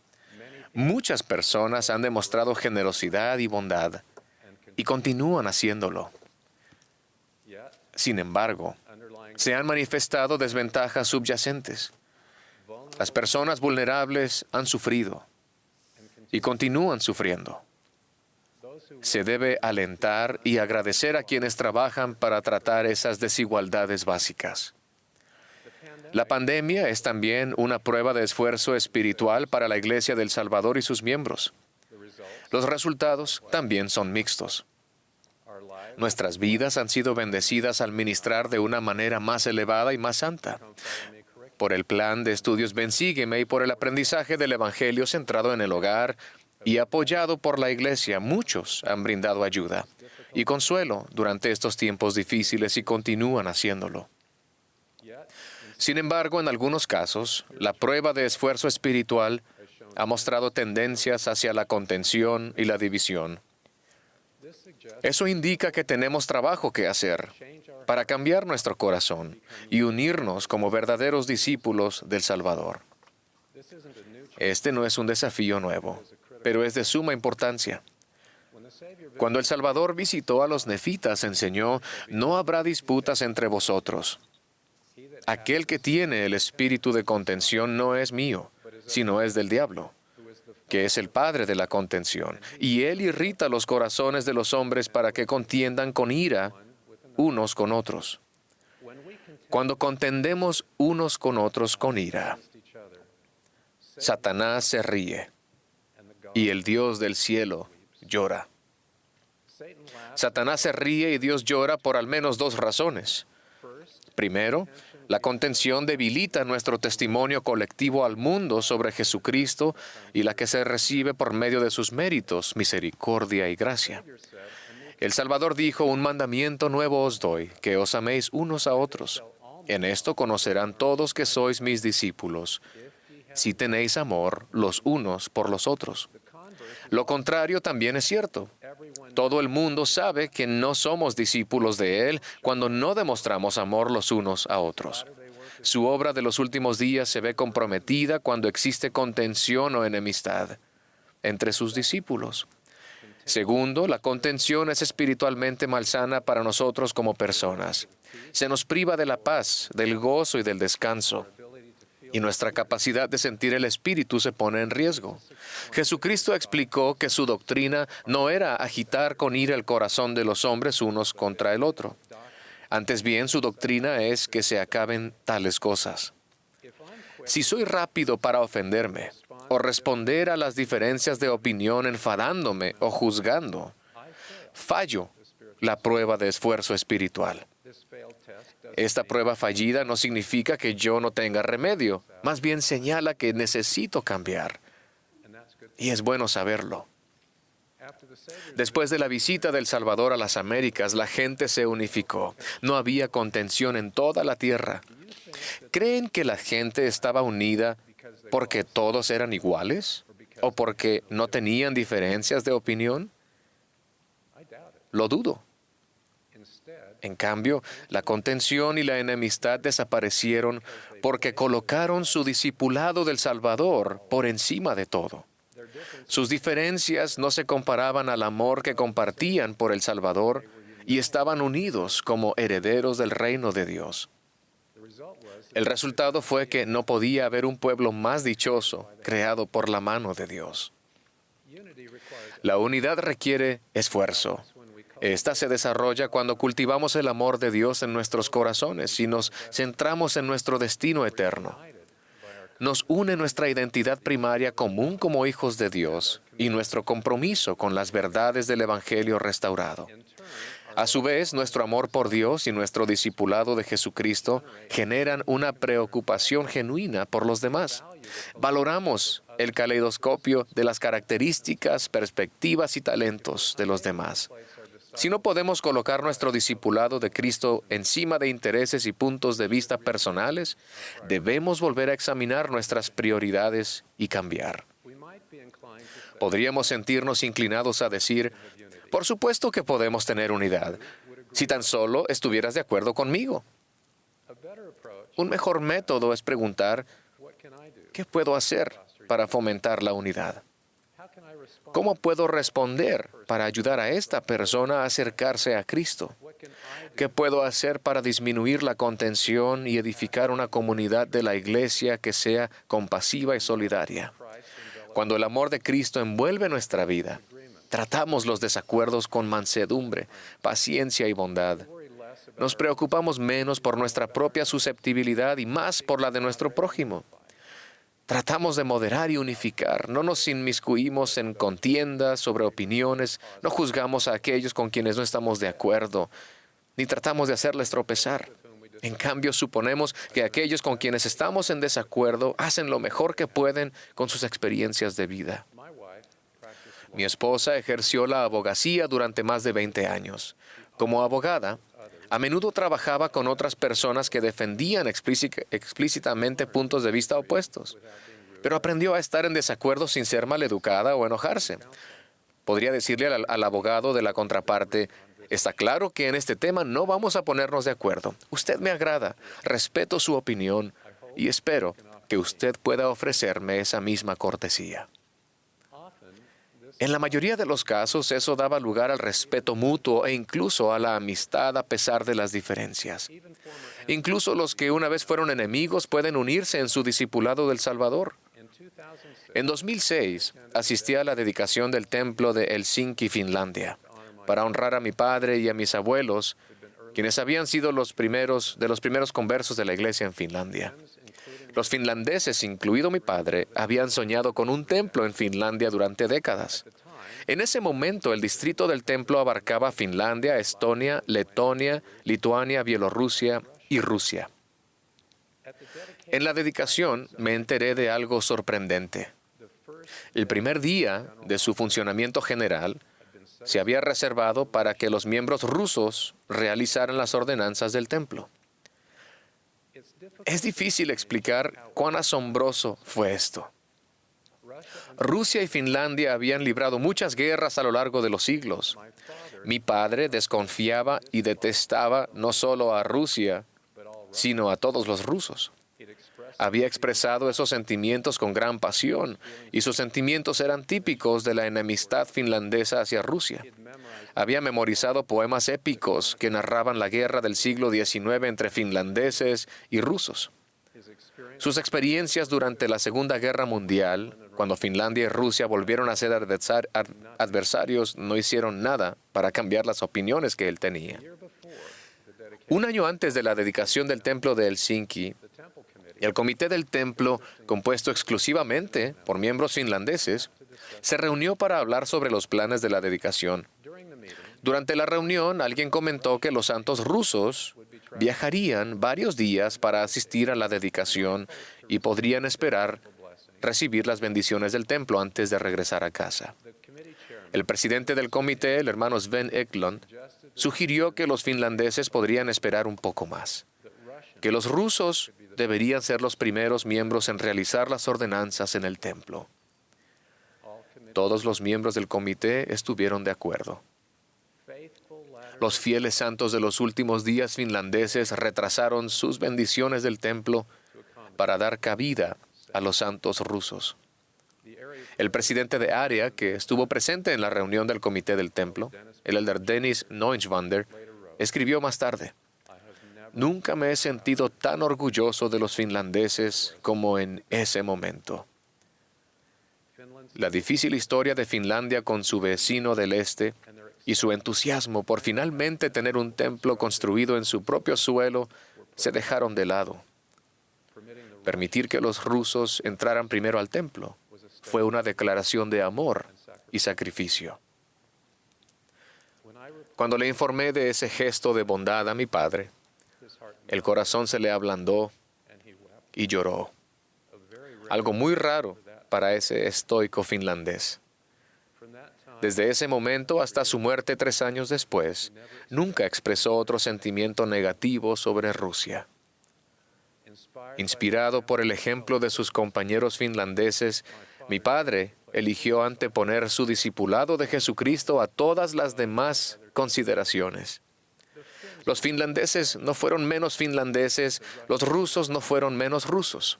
[SPEAKER 3] Muchas personas han demostrado generosidad y bondad y continúan haciéndolo. Sin embargo, se han manifestado desventajas subyacentes. Las personas vulnerables han sufrido y continúan sufriendo. Se debe alentar y agradecer a quienes trabajan para tratar esas desigualdades básicas. La pandemia es también una prueba de esfuerzo espiritual para la Iglesia del Salvador y sus miembros. Los resultados también son mixtos. Nuestras vidas han sido bendecidas al ministrar de una manera más elevada y más santa. Por el plan de estudios Ven, Sígueme y por el aprendizaje del Evangelio centrado en el hogar y apoyado por la Iglesia, muchos han brindado ayuda y consuelo durante estos tiempos difíciles y continúan haciéndolo. Sin embargo, en algunos casos, la prueba de esfuerzo espiritual ha mostrado tendencias hacia la contención y la división. Eso indica que tenemos trabajo que hacer para cambiar nuestro corazón y unirnos como verdaderos discípulos del Salvador. Este no es un desafío nuevo, pero es de suma importancia. Cuando el Salvador visitó a los nefitas, enseñó: no habrá disputas entre vosotros. Aquel que tiene el espíritu de contención no es mío, sino es del diablo, que es el padre de la contención, y él irrita los corazones de los hombres para que contiendan con ira unos con otros. Cuando contendemos unos con otros con ira, Satanás se ríe y el Dios del cielo llora. Satanás se ríe y Dios llora por al menos dos razones. Primero, la contención debilita nuestro testimonio colectivo al mundo sobre Jesucristo y la que se recibe por medio de sus méritos, misericordia y gracia. El Salvador dijo: un mandamiento nuevo os doy, que os améis unos a otros. En esto conocerán todos que sois mis discípulos, si tenéis amor los unos por los otros. Lo contrario también es cierto. Todo el mundo sabe que no somos discípulos de Él cuando no demostramos amor los unos a otros. Su obra de los últimos días se ve comprometida cuando existe contención o enemistad entre sus discípulos. Segundo, la contención es espiritualmente malsana para nosotros como personas. Se nos priva de la paz, del gozo y del descanso. Y nuestra capacidad de sentir el Espíritu se pone en riesgo. Jesucristo explicó que su doctrina no era agitar con ira el corazón de los hombres unos contra el otro. Antes bien, su doctrina es que se acaben tales cosas. Si soy rápido para ofenderme o responder a las diferencias de opinión enfadándome o juzgando, fallo la prueba de esfuerzo espiritual. Esta prueba fallida no significa que yo no tenga remedio, más bien señala que necesito cambiar. Y es bueno saberlo. Después de la visita del Salvador a las Américas, la gente se unificó. No había contención en toda la tierra. ¿Creen que la gente estaba unida porque todos eran iguales? ¿O porque no tenían diferencias de opinión? Lo dudo. En cambio, la contención y la enemistad desaparecieron porque colocaron su discipulado del Salvador por encima de todo. Sus diferencias no se comparaban al amor que compartían por el Salvador y estaban unidos como herederos del reino de Dios. El resultado fue que no podía haber un pueblo más dichoso creado por la mano de Dios. La unidad requiere esfuerzo. Esta se desarrolla cuando cultivamos el amor de Dios en nuestros corazones y nos centramos en nuestro destino eterno. Nos une nuestra identidad primaria común como hijos de Dios y nuestro compromiso con las verdades del Evangelio restaurado. A su vez, nuestro amor por Dios y nuestro discipulado de Jesucristo generan una preocupación genuina por los demás. Valoramos el caleidoscopio de las características, perspectivas y talentos de los demás. Si no podemos colocar nuestro discipulado de Cristo encima de intereses y puntos de vista personales, debemos volver a examinar nuestras prioridades y cambiar. Podríamos sentirnos inclinados a decir: por supuesto que podemos tener unidad, Si tan solo estuvieras de acuerdo conmigo. Un mejor método es preguntar, ¿qué puedo hacer para fomentar la unidad? ¿Cómo puedo responder para ayudar a esta persona a acercarse a Cristo? ¿Qué puedo hacer para disminuir la contención y edificar una comunidad de la iglesia que sea compasiva y solidaria? Cuando el amor de Cristo envuelve nuestra vida, tratamos los desacuerdos con mansedumbre, paciencia y bondad. Nos preocupamos menos por nuestra propia susceptibilidad y más por la de nuestro prójimo. Tratamos de moderar y unificar. No nos inmiscuimos en contiendas sobre opiniones. No juzgamos a aquellos con quienes no estamos de acuerdo, ni tratamos de hacerles tropezar. En cambio, suponemos que aquellos con quienes estamos en desacuerdo hacen lo mejor que pueden con sus experiencias de vida. Mi esposa ejerció la abogacía durante más de 20 años. Como abogada, a menudo trabajaba con otras personas que defendían explícitamente puntos de vista opuestos, pero aprendió a estar en desacuerdo sin ser maleducada o enojarse. Podría decirle al abogado de la contraparte, está claro que en este tema no vamos a ponernos de acuerdo. Usted me agrada, respeto su opinión y espero que usted pueda ofrecerme esa misma cortesía. En la mayoría de los casos, eso daba lugar al respeto mutuo e incluso a la amistad a pesar de las diferencias. Incluso los que una vez fueron enemigos pueden unirse en su discipulado del Salvador. En 2006, asistí a la dedicación del templo de Helsinki, Finlandia, para honrar a mi padre y a mis abuelos, quienes habían sido de los primeros conversos de la iglesia en Finlandia. Los finlandeses, incluido mi padre, habían soñado con un templo en Finlandia durante décadas. En ese momento, el distrito del templo abarcaba Finlandia, Estonia, Letonia, Lituania, Bielorrusia y Rusia. En la dedicación me enteré de algo sorprendente. El primer día de su funcionamiento general se había reservado para que los miembros rusos realizaran las ordenanzas del templo. Es difícil explicar cuán asombroso fue esto. Rusia y Finlandia habían librado muchas guerras a lo largo de los siglos. Mi padre desconfiaba y detestaba no solo a Rusia, sino a todos los rusos. Había expresado esos sentimientos con gran pasión, y sus sentimientos eran típicos de la enemistad finlandesa hacia Rusia. Había memorizado poemas épicos que narraban la guerra del siglo XIX entre finlandeses y rusos. Sus experiencias durante la Segunda Guerra Mundial, cuando Finlandia y Rusia volvieron a ser adversarios, no hicieron nada para cambiar las opiniones que él tenía. Un año antes de la dedicación del templo de Helsinki, el comité del templo, compuesto exclusivamente por miembros finlandeses, se reunió para hablar sobre los planes de la dedicación. Durante la reunión, alguien comentó que los santos rusos viajarían varios días para asistir a la dedicación y podrían esperar recibir las bendiciones del templo antes de regresar a casa. El presidente del comité, el hermano Sven Eklund, sugirió que los finlandeses podrían esperar un poco más, que los rusos deberían ser los primeros miembros en realizar las ordenanzas en el templo. Todos los miembros del comité estuvieron de acuerdo. Los fieles santos de los últimos días finlandeses retrasaron sus bendiciones del templo para dar cabida a los santos rusos. El presidente de área, que estuvo presente en la reunión del comité del templo, el elder Dennis Neuschwander, escribió más tarde: «Nunca me he sentido tan orgulloso de los finlandeses como en ese momento». La difícil historia de Finlandia con su vecino del este y su entusiasmo por finalmente tener un templo construido en su propio suelo se dejaron de lado. Permitir que los rusos entraran primero al templo fue una declaración de amor y sacrificio. Cuando le informé de ese gesto de bondad a mi padre, el corazón se le ablandó y lloró. Algo muy raro para ese estoico finlandés. Desde ese momento hasta su muerte 3 años después, nunca expresó otro sentimiento negativo sobre Rusia. Inspirado por el ejemplo de sus compañeros finlandeses, mi padre eligió anteponer su discipulado de Jesucristo a todas las demás consideraciones. Los finlandeses no fueron menos finlandeses, los rusos no fueron menos rusos.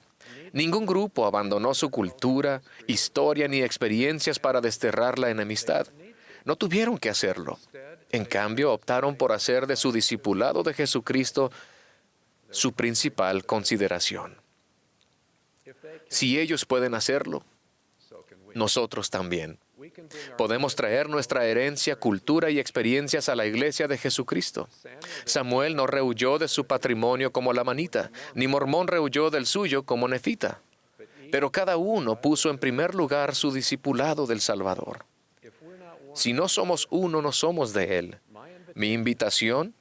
[SPEAKER 3] Ningún grupo abandonó su cultura, historia ni experiencias para desterrar la enemistad. No tuvieron que hacerlo. En cambio, optaron por hacer de su discipulado de Jesucristo su principal consideración. Si ellos pueden hacerlo, nosotros también. Podemos traer nuestra herencia, cultura y experiencias a la iglesia de Jesucristo. Samuel no rehuyó de su patrimonio como lamanita, ni Mormón rehuyó del suyo como nefita. Pero cada uno puso en primer lugar su discipulado del Salvador. Si no somos uno, no somos de Él. Mi invitación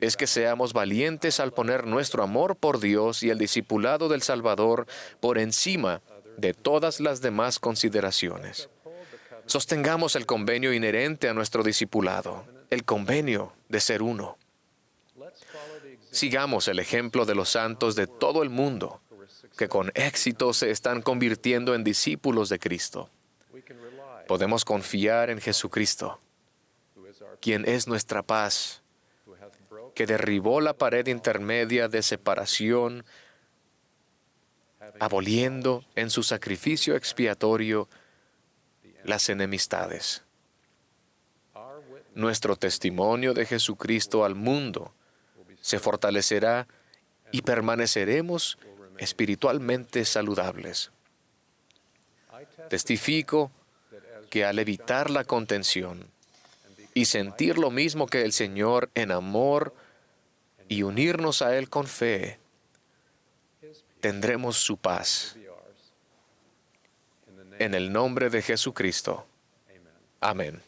[SPEAKER 3] es que seamos valientes al poner nuestro amor por Dios y el discipulado del Salvador por encima de todas las demás consideraciones. Sostengamos el convenio inherente a nuestro discipulado, el convenio de ser uno. Sigamos el ejemplo de los santos de todo el mundo, que con éxito se están convirtiendo en discípulos de Cristo. Podemos confiar en Jesucristo, quien es nuestra paz, que derribó la pared intermedia de separación, aboliendo en su sacrificio expiatorio las enemistades. Nuestro testimonio de Jesucristo al mundo se fortalecerá y permaneceremos espiritualmente saludables. Testifico que al evitar la contención y sentir lo mismo que el Señor en amor y unirnos a Él con fe, tendremos su paz. En el nombre de Jesucristo. Amén.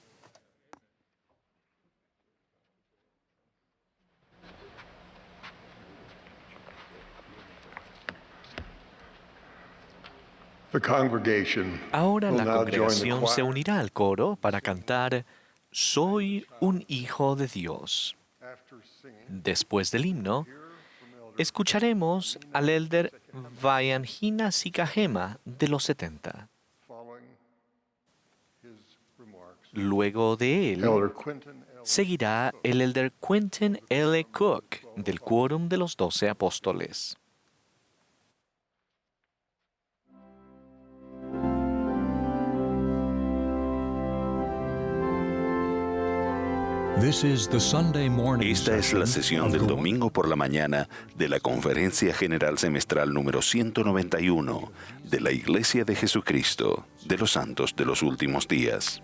[SPEAKER 2] Ahora la congregación se unirá al coro para cantar Soy un hijo de Dios. Después del himno, escucharemos al elder Vayanjina Sikahema de los 70. Luego de él, seguirá el elder Quentin L. Cook del Quórum de los 12 Apóstoles.
[SPEAKER 1] Esta es la sesión del domingo por la mañana de la Conferencia General Semestral número 191 de la Iglesia de Jesucristo de los Santos de los Últimos Días.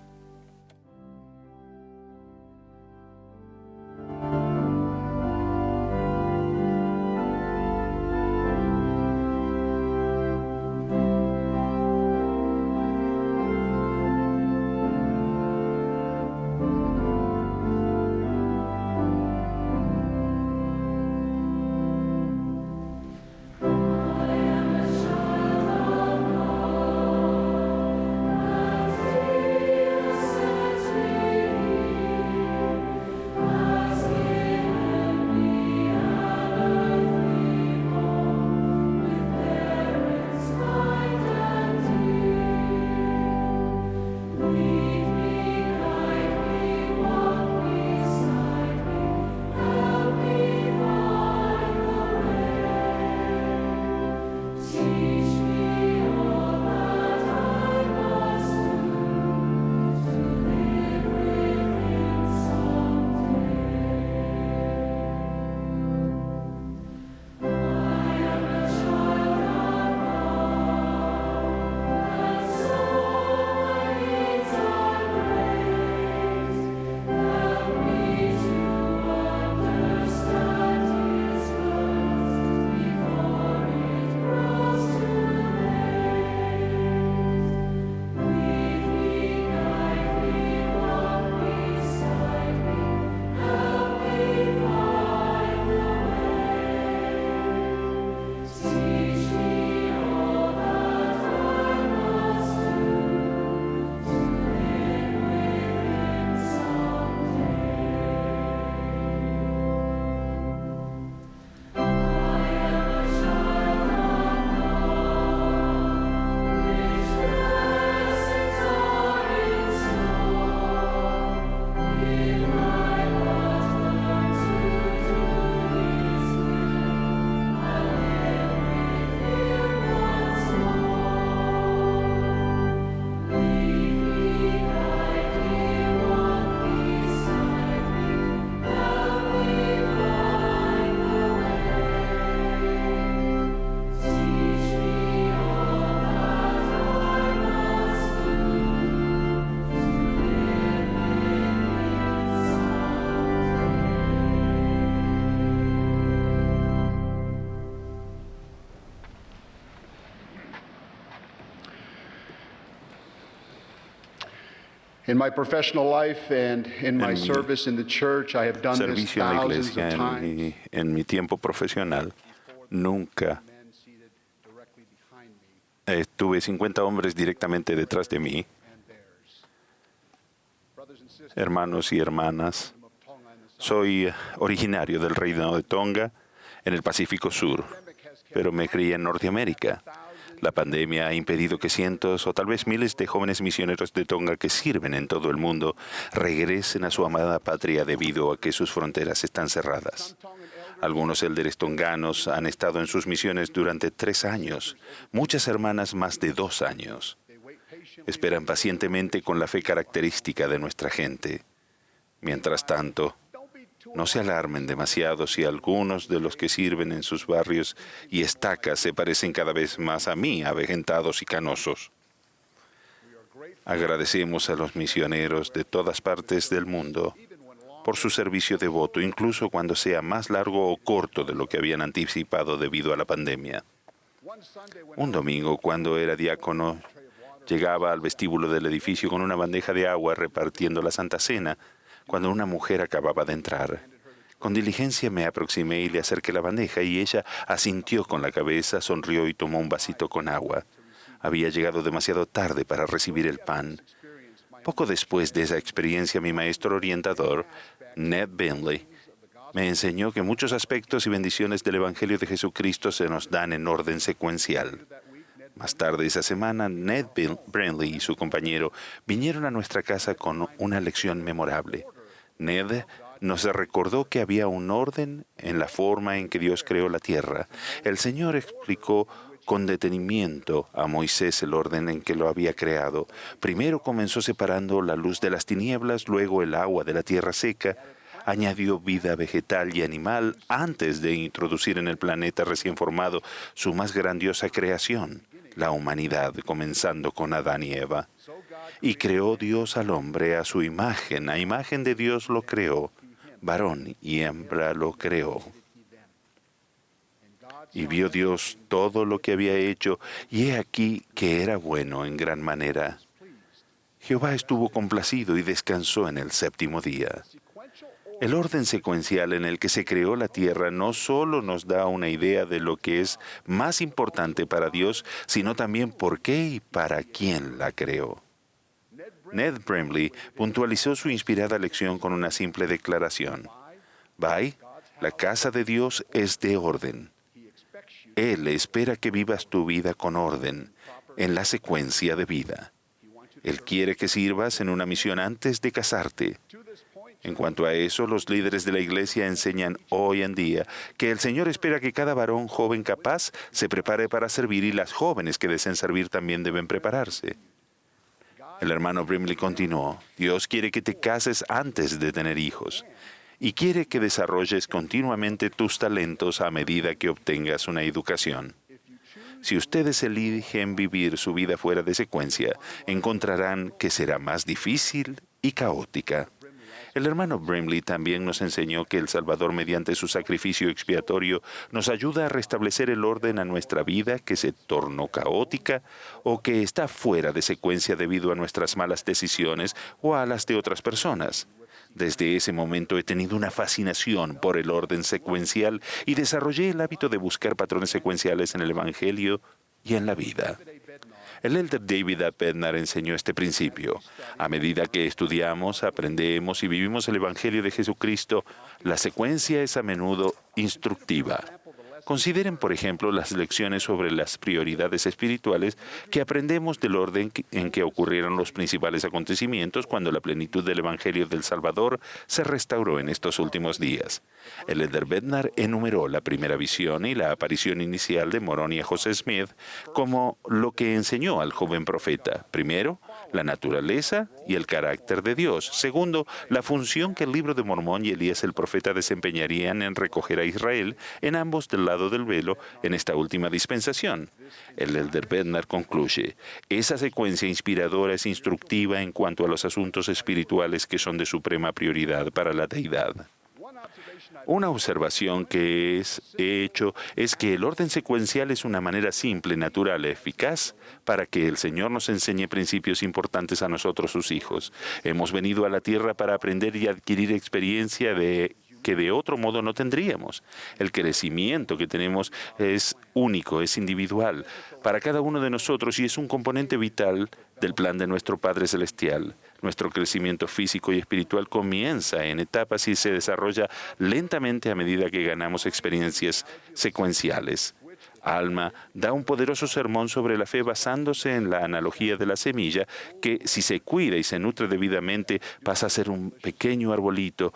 [SPEAKER 6] In my professional life and in my service in the church, I have done this
[SPEAKER 1] Servicio en la
[SPEAKER 6] thousands
[SPEAKER 1] iglesia,
[SPEAKER 6] of times.
[SPEAKER 1] en mi tiempo profesional, nunca tuve 50 hombres directamente detrás de mí, hermanos y hermanas. Soy originario del Reino de Tonga, en el Pacífico Sur, pero me crié en Norteamérica. La pandemia ha impedido que cientos o tal vez miles de jóvenes misioneros de Tonga que sirven en todo el mundo regresen a su amada patria debido a que sus fronteras están cerradas. Algunos élderes tonganos han estado en sus misiones durante 3 años, muchas hermanas más de 2 años. Esperan pacientemente con la fe característica de nuestra gente. Mientras tanto, no se alarmen demasiado si algunos de los que sirven en sus barrios y estacas se parecen cada vez más a mí, avejentados y canosos. Agradecemos a los misioneros de todas partes del mundo por su servicio devoto, incluso cuando sea más largo o corto de lo que habían anticipado debido a la pandemia. Un domingo, cuando era diácono, llegaba al vestíbulo del edificio con una bandeja de agua repartiendo la Santa Cena, cuando una mujer acababa de entrar. Con diligencia me aproximé y le acerqué la bandeja y ella asintió con la cabeza, sonrió y tomó un vasito con agua. Había llegado demasiado tarde para recibir el pan. Poco después de esa experiencia, mi maestro orientador, Ned Bentley, me enseñó que muchos aspectos y bendiciones del Evangelio de Jesucristo se nos dan en orden secuencial. Más tarde esa semana, Ned Bentley y su compañero vinieron a nuestra casa con una lección memorable. Ned nos recordó que había un orden en la forma en que Dios creó la tierra. El Señor explicó con detenimiento a Moisés el orden en que lo había creado. Primero comenzó separando la luz de las tinieblas, luego el agua de la tierra seca. Añadió vida vegetal y animal antes de introducir en el planeta recién formado su más grandiosa creación, la humanidad, comenzando con Adán y Eva. Y creó Dios al hombre a su imagen, a imagen de Dios lo creó, varón y hembra lo creó. Y vio Dios todo lo que había hecho, y he aquí que era bueno en gran manera. Jehová estuvo complacido y descansó en el 7º día. El orden secuencial en el que se creó la tierra no solo nos da una idea de lo que es más importante para Dios, sino también por qué y para quién la creó. Ned Brimley puntualizó su inspirada lección con una simple declaración. Bai, la casa de Dios es de orden. Él espera que vivas tu vida con orden, en la secuencia de vida. Él quiere que sirvas en una misión antes de casarte. En cuanto a eso, los líderes de la Iglesia enseñan hoy en día que el Señor espera que cada varón joven capaz se prepare para servir y las jóvenes que deseen servir también deben prepararse. El hermano Brimley continuó, Dios quiere que te cases antes de tener hijos y quiere que desarrolles continuamente tus talentos a medida que obtengas una educación. Si ustedes eligen vivir su vida fuera de secuencia, encontrarán que será más difícil y caótica. El hermano Brimley también nos enseñó que el Salvador, mediante su sacrificio expiatorio, nos ayuda a restablecer el orden a nuestra vida que se tornó caótica o que está fuera de secuencia debido a nuestras malas decisiones o a las de otras personas. Desde ese momento he tenido una fascinación por el orden secuencial y desarrollé el hábito de buscar patrones secuenciales en el Evangelio y en la vida. El elder David A. Bednar enseñó este principio. A medida que estudiamos, aprendemos y vivimos el Evangelio de Jesucristo, la secuencia es a menudo instructiva. Consideren, por ejemplo, las lecciones sobre las prioridades espirituales que aprendemos del orden en que ocurrieron los principales acontecimientos cuando la plenitud del Evangelio del Salvador se restauró en estos últimos días. El elder Bednar enumeró la primera visión y la aparición inicial de Moroni a José Smith como lo que enseñó al joven profeta. Primero, la naturaleza y el carácter de Dios. Segundo, la función que el libro de Mormón y Elías el profeta desempeñarían en recoger a Israel, en ambos del lado del velo, en esta última dispensación. El elder Bednar concluye, esa secuencia inspiradora es instructiva en cuanto a los asuntos espirituales que son de suprema prioridad para la deidad. Una observación que he hecho es que el orden secuencial es una manera simple, natural, eficaz para que el Señor nos enseñe principios importantes a nosotros, sus hijos. Hemos venido a la tierra para aprender y adquirir experiencia que de otro modo no tendríamos. El crecimiento que tenemos es único, es individual para cada uno de nosotros y es un componente vital del plan de nuestro Padre Celestial. Nuestro crecimiento físico y espiritual comienza en etapas y se desarrolla lentamente a medida que ganamos experiencias secuenciales. Alma da un poderoso sermón sobre la fe basándose en la analogía de la semilla que, si se cuida y se nutre debidamente, pasa a ser un pequeño arbolito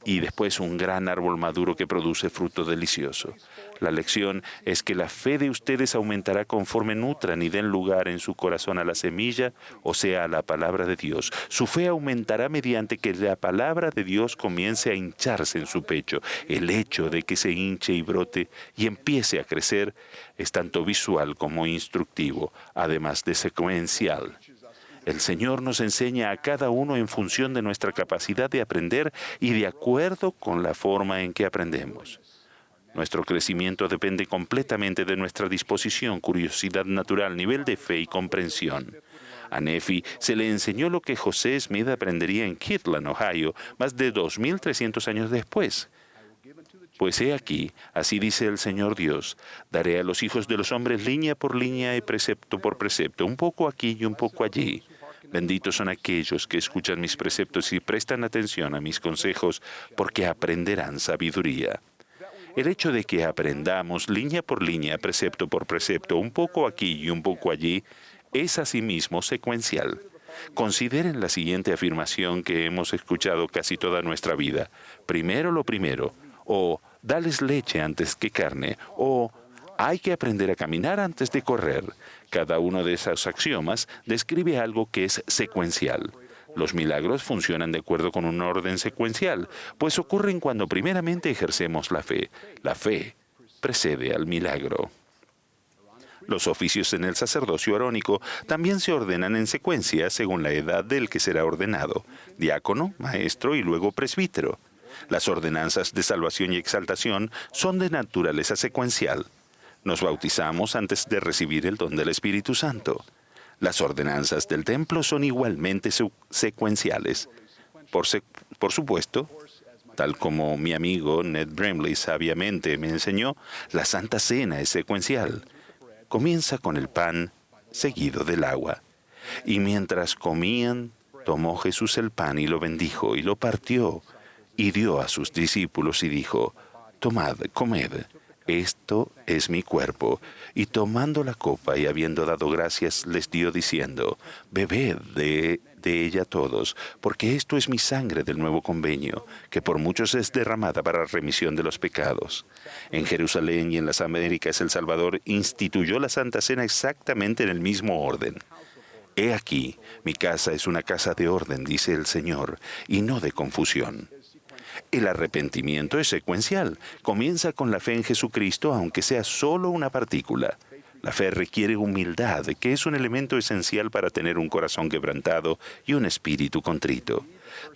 [SPEAKER 1] y después un gran árbol maduro que produce fruto delicioso. La lección es que la fe de ustedes aumentará conforme nutran y den lugar en su corazón a la semilla, o sea, a la palabra de Dios. Su fe aumentará mediante que la palabra de Dios comience a hincharse en su pecho. El hecho de que se hinche y brote y empiece a crecer es tanto visual como instructivo, además de secuencial. El Señor nos enseña a cada uno en función de nuestra capacidad de aprender y de acuerdo con la forma en que aprendemos. Nuestro crecimiento depende completamente de nuestra disposición, curiosidad natural, nivel de fe y comprensión. A Nefi se le enseñó lo que José Smith aprendería en Kirtland, Ohio, más de 2.300 años después. Pues he aquí, así dice el Señor Dios, daré a los hijos de los hombres línea por línea y precepto por precepto, un poco aquí y un poco allí. Benditos son aquellos que escuchan mis preceptos y prestan atención a mis consejos, porque aprenderán sabiduría. El hecho de que aprendamos línea por línea, precepto por precepto, un poco aquí y un poco allí, es asimismo secuencial. Consideren la siguiente afirmación que hemos escuchado casi toda nuestra vida. Primero lo primero, o dales leche antes que carne, o hay que aprender a caminar antes de correr. Cada uno de esos axiomas describe algo que es secuencial. Los milagros funcionan de acuerdo con un orden secuencial, pues ocurren cuando primeramente ejercemos la fe. La fe precede al milagro. Los oficios en el sacerdocio arónico también se ordenan en secuencia según la edad del que será ordenado: diácono, maestro y luego presbítero. Las ordenanzas de salvación y exaltación son de naturaleza secuencial. Nos bautizamos antes de recibir el don del Espíritu Santo. Las ordenanzas del templo son igualmente secuenciales. Por supuesto, tal como mi amigo Ned Bramley sabiamente me enseñó, la Santa Cena es secuencial. Comienza con el pan, seguido del agua. Y mientras comían, tomó Jesús el pan y lo bendijo y lo partió y dio a sus discípulos y dijo: tomad, comed, esto es mi cuerpo. Y tomando la copa y habiendo dado gracias, les dio diciendo: bebed de ella todos, porque esto es mi sangre del nuevo convenio, que por muchos es derramada para remisión de los pecados. En Jerusalén y en las Américas el Salvador instituyó la Santa Cena exactamente en el mismo orden. He aquí, mi casa es una casa de orden, dice el Señor, y no de confusión. El arrepentimiento es secuencial. Comienza con la fe en Jesucristo, aunque sea solo una partícula. La fe requiere humildad, que es un elemento esencial para tener un corazón quebrantado y un espíritu contrito.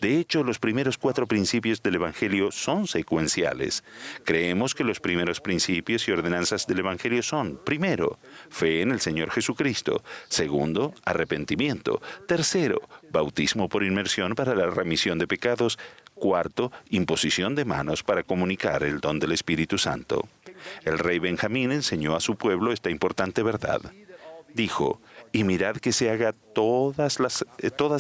[SPEAKER 1] De hecho, los primeros 4 principios del Evangelio son secuenciales. Creemos que los primeros principios y ordenanzas del Evangelio son: primero, fe en el Señor Jesucristo; segundo, arrepentimiento; tercero, bautismo por inmersión para la remisión de pecados; cuarto, imposición de manos para comunicar el don del Espíritu Santo. El rey Benjamín enseñó a su pueblo esta importante verdad. Dijo: y mirad que se haga todas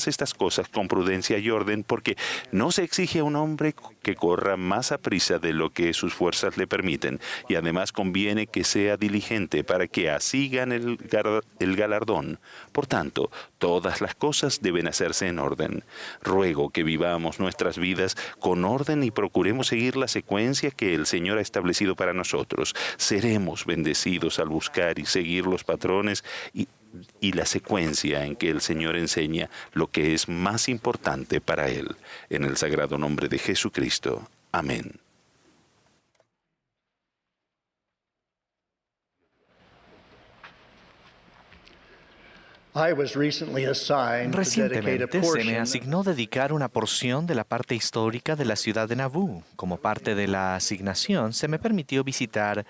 [SPEAKER 1] estas cosas con prudencia y orden, porque no se exige a un hombre que corra más aprisa de lo que sus fuerzas le permiten, y además conviene que sea diligente para que así gane el galardón. Por tanto, todas las cosas deben hacerse en orden. Ruego que vivamos nuestras vidas con orden y procuremos seguir la secuencia que el Señor ha establecido para nosotros. Seremos bendecidos al buscar y seguir los patrones y la secuencia en que el Señor enseña lo que es más importante para Él. En el sagrado nombre de Jesucristo. Amén.
[SPEAKER 2] Recientemente se me asignó dedicar una porción de la parte histórica de la ciudad de Nauvoo. Como parte de la asignación, se me permitió visitar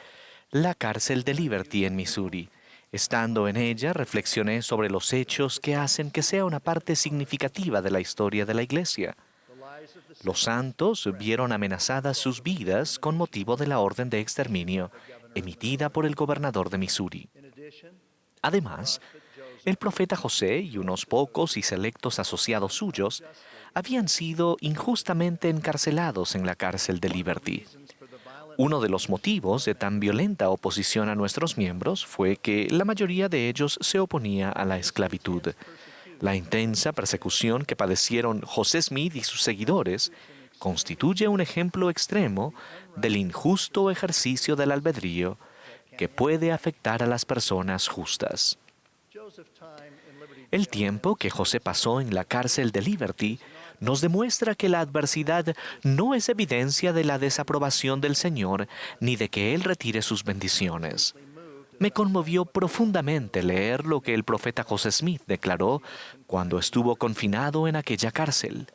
[SPEAKER 2] la cárcel de Liberty en Missouri. Estando en ella, reflexioné sobre los hechos que hacen que sea una parte significativa de la historia de la Iglesia. Los santos vieron amenazadas sus vidas con motivo de la orden de exterminio emitida por el gobernador de Missouri. Además, el profeta José y unos pocos y selectos asociados suyos habían sido injustamente encarcelados en la cárcel de Liberty. Uno de los motivos de tan violenta oposición a nuestros miembros fue que la mayoría de ellos se oponía a la esclavitud. La intensa persecución que padecieron José Smith y sus seguidores constituye un ejemplo extremo del injusto ejercicio del albedrío que puede afectar a las personas justas. El tiempo que José pasó en la cárcel de Liberty nos demuestra que la adversidad no es evidencia de la desaprobación del Señor ni de que Él retire sus bendiciones. Me conmovió profundamente leer lo que el profeta José Smith declaró cuando estuvo confinado en aquella cárcel.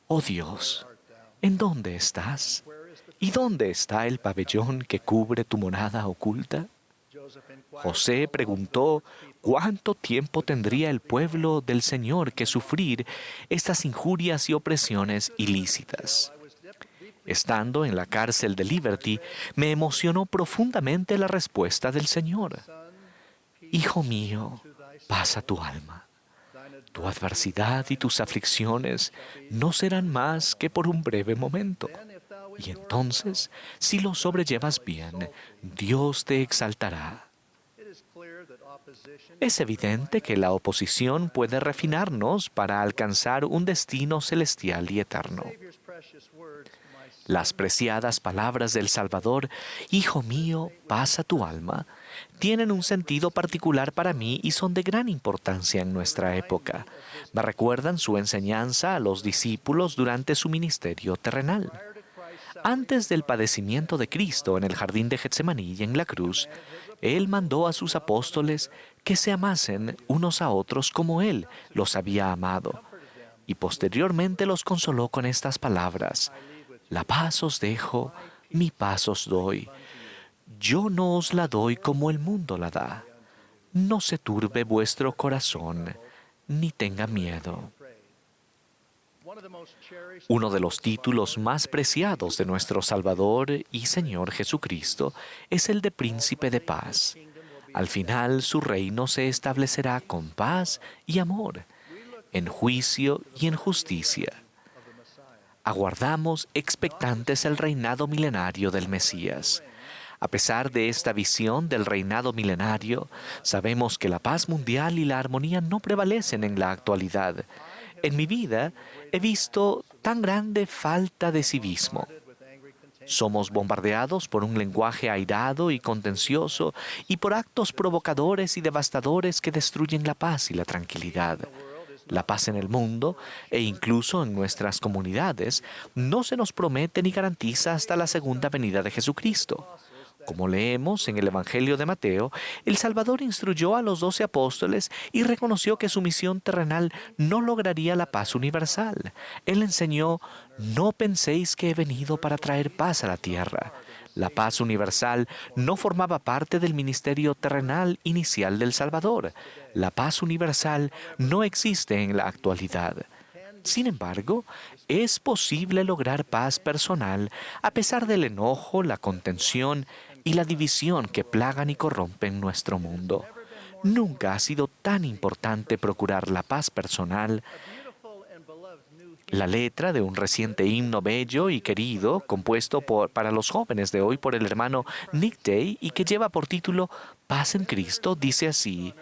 [SPEAKER 2] Oh Dios, ¿en dónde estás? ¿Y dónde está el pabellón que cubre tu morada oculta? José preguntó cuánto tiempo tendría el pueblo del Señor que sufrir estas injurias y opresiones ilícitas. Estando en la cárcel de Liberty, me emocionó profundamente la respuesta del Señor. Hijo mío, pasa tu alma. Tu adversidad y tus aflicciones no serán más que por un breve momento. Y entonces, si lo sobrellevas bien, Dios te exaltará. Es evidente que la oposición puede refinarnos para alcanzar un destino celestial y eterno. Las preciadas palabras del Salvador, Hijo mío, pasa tu alma, tienen un sentido particular para mí y son de gran importancia en nuestra época. Me recuerdan su enseñanza a los discípulos durante su ministerio terrenal. Antes del padecimiento de Cristo en el jardín de Getsemaní y en la cruz, Él mandó a sus apóstoles que se amasen unos a otros como Él los había amado. Y posteriormente los consoló con estas palabras: La paz os dejo, mi paz os doy. Yo no os la doy como el mundo la da. No se turbe vuestro corazón, ni tenga miedo. Uno de los títulos más preciados de nuestro Salvador y Señor Jesucristo es el de Príncipe de Paz. Al final, su reino se establecerá con paz y amor, en juicio y en justicia. Aguardamos expectantes el reinado milenario del Mesías. A pesar de esta visión del reinado milenario, sabemos que la paz mundial y la armonía no prevalecen en la actualidad. En mi vida he visto tan grande falta de civismo. Somos bombardeados por un lenguaje airado y contencioso y por actos provocadores y devastadores que destruyen la paz y la tranquilidad. La paz en el mundo e incluso en nuestras comunidades no se nos promete ni garantiza hasta la segunda venida de Jesucristo. Como leemos en el Evangelio de Mateo, el Salvador instruyó a los 12 apóstoles y reconoció que su misión terrenal no lograría la paz universal. Él enseñó: no penséis que he venido para traer paz a la tierra. La paz universal no formaba parte del ministerio terrenal inicial del Salvador. La paz universal no existe en la actualidad. Sin embargo, es posible lograr paz personal a pesar del enojo, la contención y la división que plagan y corrompen nuestro mundo. Nunca ha sido tan importante procurar la paz personal. La letra de un reciente himno bello y querido, compuesto para los jóvenes de hoy por el hermano Nick Day y que lleva por título Paz en Cristo, dice así: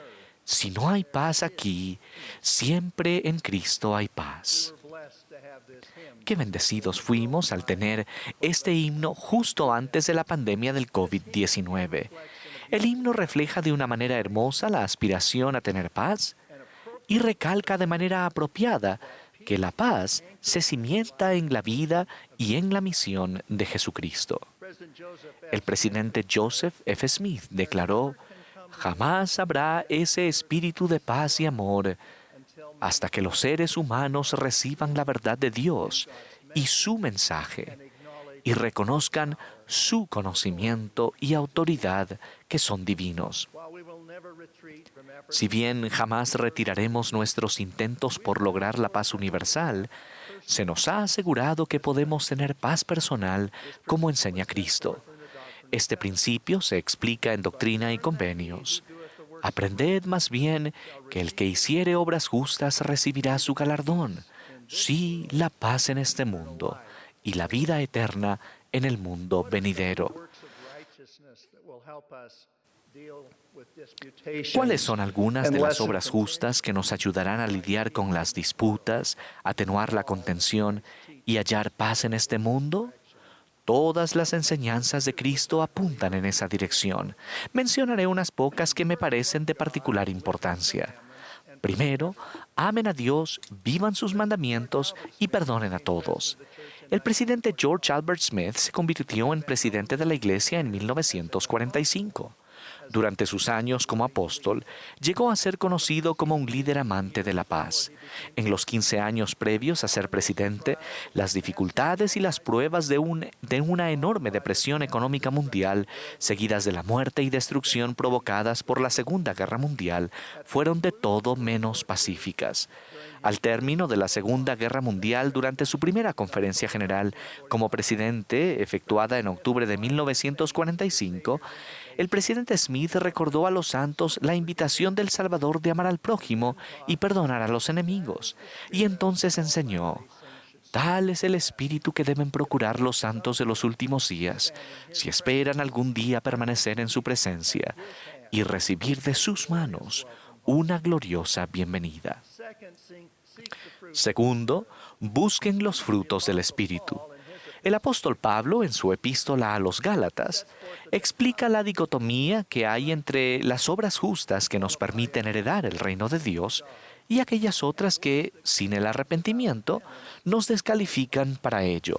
[SPEAKER 2] si no hay paz aquí, siempre en Cristo hay paz. Qué bendecidos fuimos al tener este himno justo antes de la pandemia del COVID-19. El himno refleja de una manera hermosa la aspiración a tener paz y recalca de manera apropiada que la paz se cimienta en la vida y en la misión de Jesucristo. El presidente Joseph F. Smith declaró: Jamás habrá ese espíritu de paz y amor hasta que los seres humanos reciban la verdad de Dios y su mensaje y reconozcan su conocimiento y autoridad que son divinos. Si bien jamás retiraremos nuestros intentos por lograr la paz universal, se nos ha asegurado que podemos tener paz personal como enseña Cristo. Este principio se explica en Doctrina y Convenios. Aprended más bien que el que hiciere obras justas recibirá su galardón. Sí, la paz en este mundo y la vida eterna en el mundo venidero. ¿Cuáles son algunas de las obras justas que nos ayudarán a lidiar con las disputas, atenuar la contención y hallar paz en este mundo? Todas las enseñanzas de Cristo apuntan en esa dirección. Mencionaré unas pocas que me parecen de particular importancia. Primero, amen a Dios, vivan sus mandamientos y perdonen a todos. El presidente George Albert Smith se convirtió en presidente de la Iglesia en 1945. Durante sus años como apóstol, llegó a ser conocido como un líder amante de la paz. En los 15 años previos a ser presidente, las dificultades y las pruebas de una enorme depresión económica mundial, seguidas de la muerte y destrucción provocadas por la Segunda Guerra Mundial, fueron de todo menos pacíficas. Al término de la Segunda Guerra Mundial, durante su primera conferencia general como presidente, efectuada en octubre de 1945, el presidente Smith recordó a los santos la invitación del Salvador de amar al prójimo y perdonar a los enemigos. Y entonces enseñó: tal es el espíritu que deben procurar los santos de los últimos días, si esperan algún día permanecer en su presencia y recibir de sus manos una gloriosa bienvenida. Segundo, busquen los frutos del Espíritu. El apóstol Pablo, en su epístola a los Gálatas, explica la dicotomía que hay entre las obras justas que nos permiten heredar el reino de Dios y aquellas otras que, sin el arrepentimiento, nos descalifican para ello.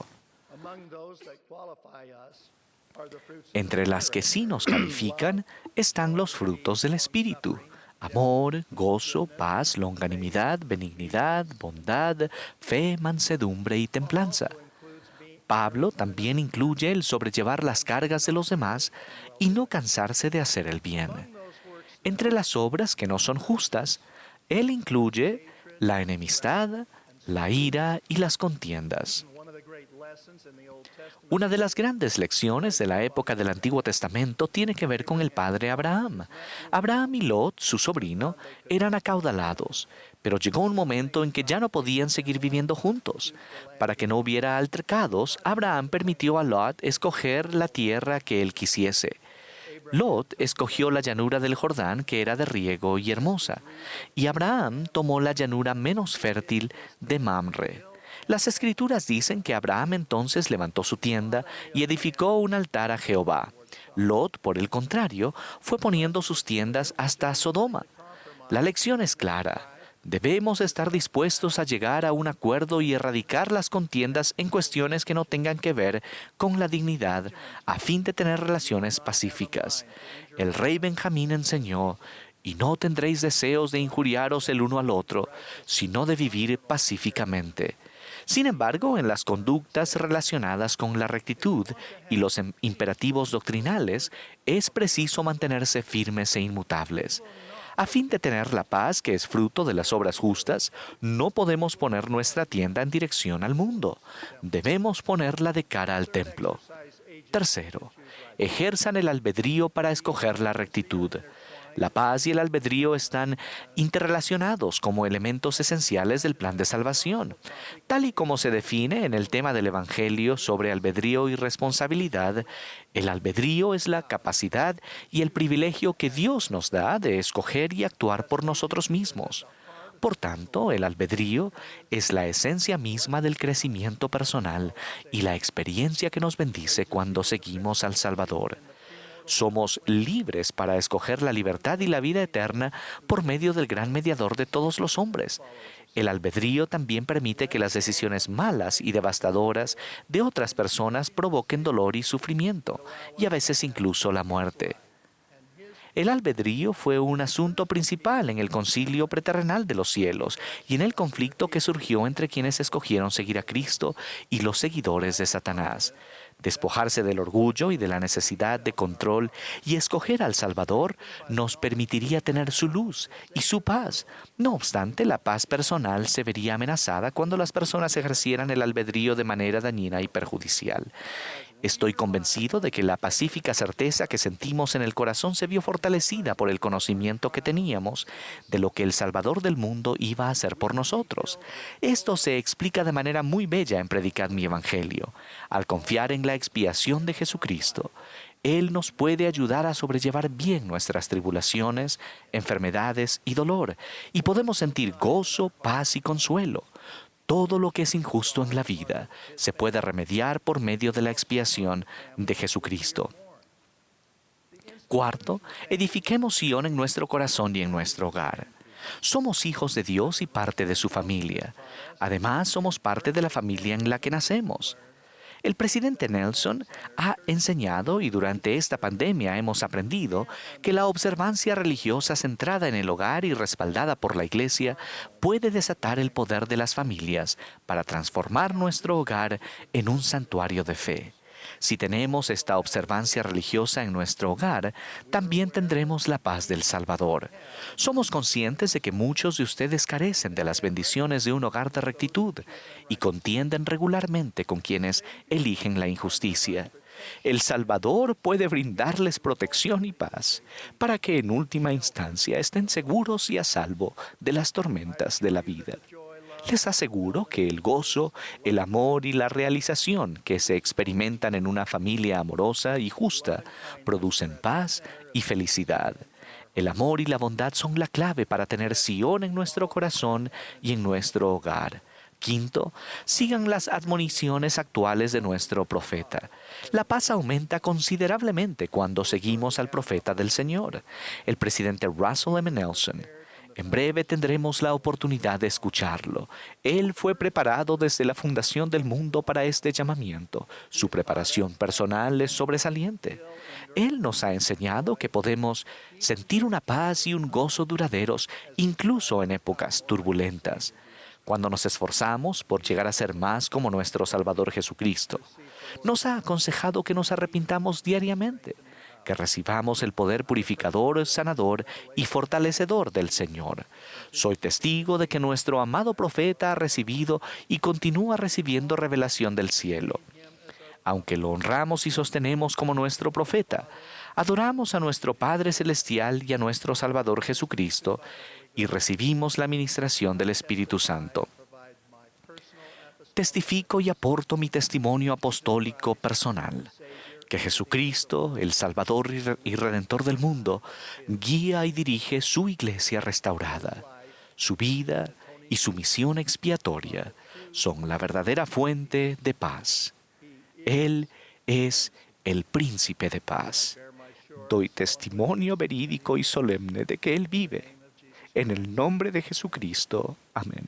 [SPEAKER 2] Entre las que sí nos califican están los frutos del Espíritu: amor, gozo, paz, longanimidad, benignidad, bondad, fe, mansedumbre y templanza. Pablo también incluye el sobrellevar las cargas de los demás y no cansarse de hacer el bien. Entre las obras que no son justas, él incluye la enemistad, la ira y las contiendas. Una de las grandes lecciones de la época del Antiguo Testamento tiene que ver con el padre Abraham. Abraham y Lot, su sobrino, eran acaudalados, pero llegó un momento en que ya no podían seguir viviendo juntos. Para que no hubiera altercados, Abraham permitió a Lot escoger la tierra que él quisiese. Lot escogió la llanura del Jordán, que era de riego y hermosa, y Abraham tomó la llanura menos fértil de Mamre. Las Escrituras dicen que Abraham entonces levantó su tienda y edificó un altar a Jehová. Lot, por el contrario, fue poniendo sus tiendas hasta Sodoma. La lección es clara. Debemos estar dispuestos a llegar a un acuerdo y erradicar las contiendas en cuestiones que no tengan que ver con la dignidad, a fin de tener relaciones pacíficas. El rey Benjamín enseñó: y no tendréis deseos de injuriaros el uno al otro, sino de vivir pacíficamente. Sin embargo, en las conductas relacionadas con la rectitud y los imperativos doctrinales, es preciso mantenerse firmes e inmutables. A fin de tener la paz que es fruto de las obras justas, no podemos poner nuestra tienda en dirección al mundo. Debemos ponerla de cara al templo. Tercero, ejerzan el albedrío para escoger la rectitud. La paz y el albedrío están interrelacionados como elementos esenciales del plan de salvación. Tal y como se define en el tema del Evangelio sobre albedrío y responsabilidad, el albedrío es la capacidad y el privilegio que Dios nos da de escoger y actuar por nosotros mismos. Por tanto, el albedrío es la esencia misma del crecimiento personal y la experiencia que nos bendice cuando seguimos al Salvador. Somos libres para escoger la libertad y la vida eterna por medio del gran mediador de todos los hombres. El albedrío también permite que las decisiones malas y devastadoras de otras personas provoquen dolor y sufrimiento, y a veces incluso la muerte. El albedrío fue un asunto principal en el concilio preterrenal de los cielos y en el conflicto que surgió entre quienes escogieron seguir a Cristo y los seguidores de Satanás. Despojarse del orgullo y de la necesidad de control y escoger al Salvador nos permitiría tener su luz y su paz. No obstante, la paz personal se vería amenazada cuando las personas ejercieran el albedrío de manera dañina y perjudicial. Estoy convencido de que la pacífica certeza que sentimos en el corazón se vio fortalecida por el conocimiento que teníamos de lo que el Salvador del mundo iba a hacer por nosotros. Esto se explica de manera muy bella en Predicad mi Evangelio. Al confiar en la expiación de Jesucristo, Él nos puede ayudar a sobrellevar bien nuestras tribulaciones, enfermedades y dolor, y podemos sentir gozo, paz y consuelo. Todo lo que es injusto en la vida se puede remediar por medio de la expiación de Jesucristo. Cuarto, edifiquemos Sion en nuestro corazón y en nuestro hogar. Somos hijos de Dios y parte de su familia. Además, somos parte de la familia en la que nacemos. El presidente Nelson ha enseñado, y durante esta pandemia hemos aprendido, que la observancia religiosa centrada en el hogar y respaldada por la Iglesia puede desatar el poder de las familias para transformar nuestro hogar en un santuario de fe. Si tenemos esta observancia religiosa en nuestro hogar, también tendremos la paz del Salvador. Somos conscientes de que muchos de ustedes carecen de las bendiciones de un hogar de rectitud y contienden regularmente con quienes eligen la injusticia. El Salvador puede brindarles protección y paz para que en última instancia estén seguros y a salvo de las tormentas de la vida. Les aseguro que el gozo, el amor y la realización que se experimentan en una familia amorosa y justa producen paz y felicidad. El amor y la bondad son la clave para tener Sion en nuestro corazón y en nuestro hogar. Quinto, sigan las admoniciones actuales de nuestro profeta. La paz aumenta considerablemente cuando seguimos al profeta del Señor, el presidente Russell M. Nelson. En breve tendremos la oportunidad de escucharlo. Él fue preparado desde la fundación del mundo para este llamamiento. Su preparación personal es sobresaliente. Él nos ha enseñado que podemos sentir una paz y un gozo duraderos, incluso en épocas turbulentas, cuando nos esforzamos por llegar a ser más como nuestro Salvador Jesucristo. Nos ha aconsejado que nos arrepintamos diariamente, que recibamos el poder purificador, sanador y fortalecedor del Señor. Soy testigo de que nuestro amado profeta ha recibido y continúa recibiendo revelación del cielo. Aunque lo honramos y sostenemos como nuestro profeta, adoramos a nuestro Padre Celestial y a nuestro Salvador Jesucristo y recibimos la ministración del Espíritu Santo. Testifico y aporto mi testimonio apostólico personal, que Jesucristo, el Salvador y Redentor del mundo, guía y dirige su iglesia restaurada. Su vida y su misión expiatoria son la verdadera fuente de paz. Él es el príncipe de paz. Doy testimonio verídico y solemne de que Él vive. En el nombre de Jesucristo. Amén.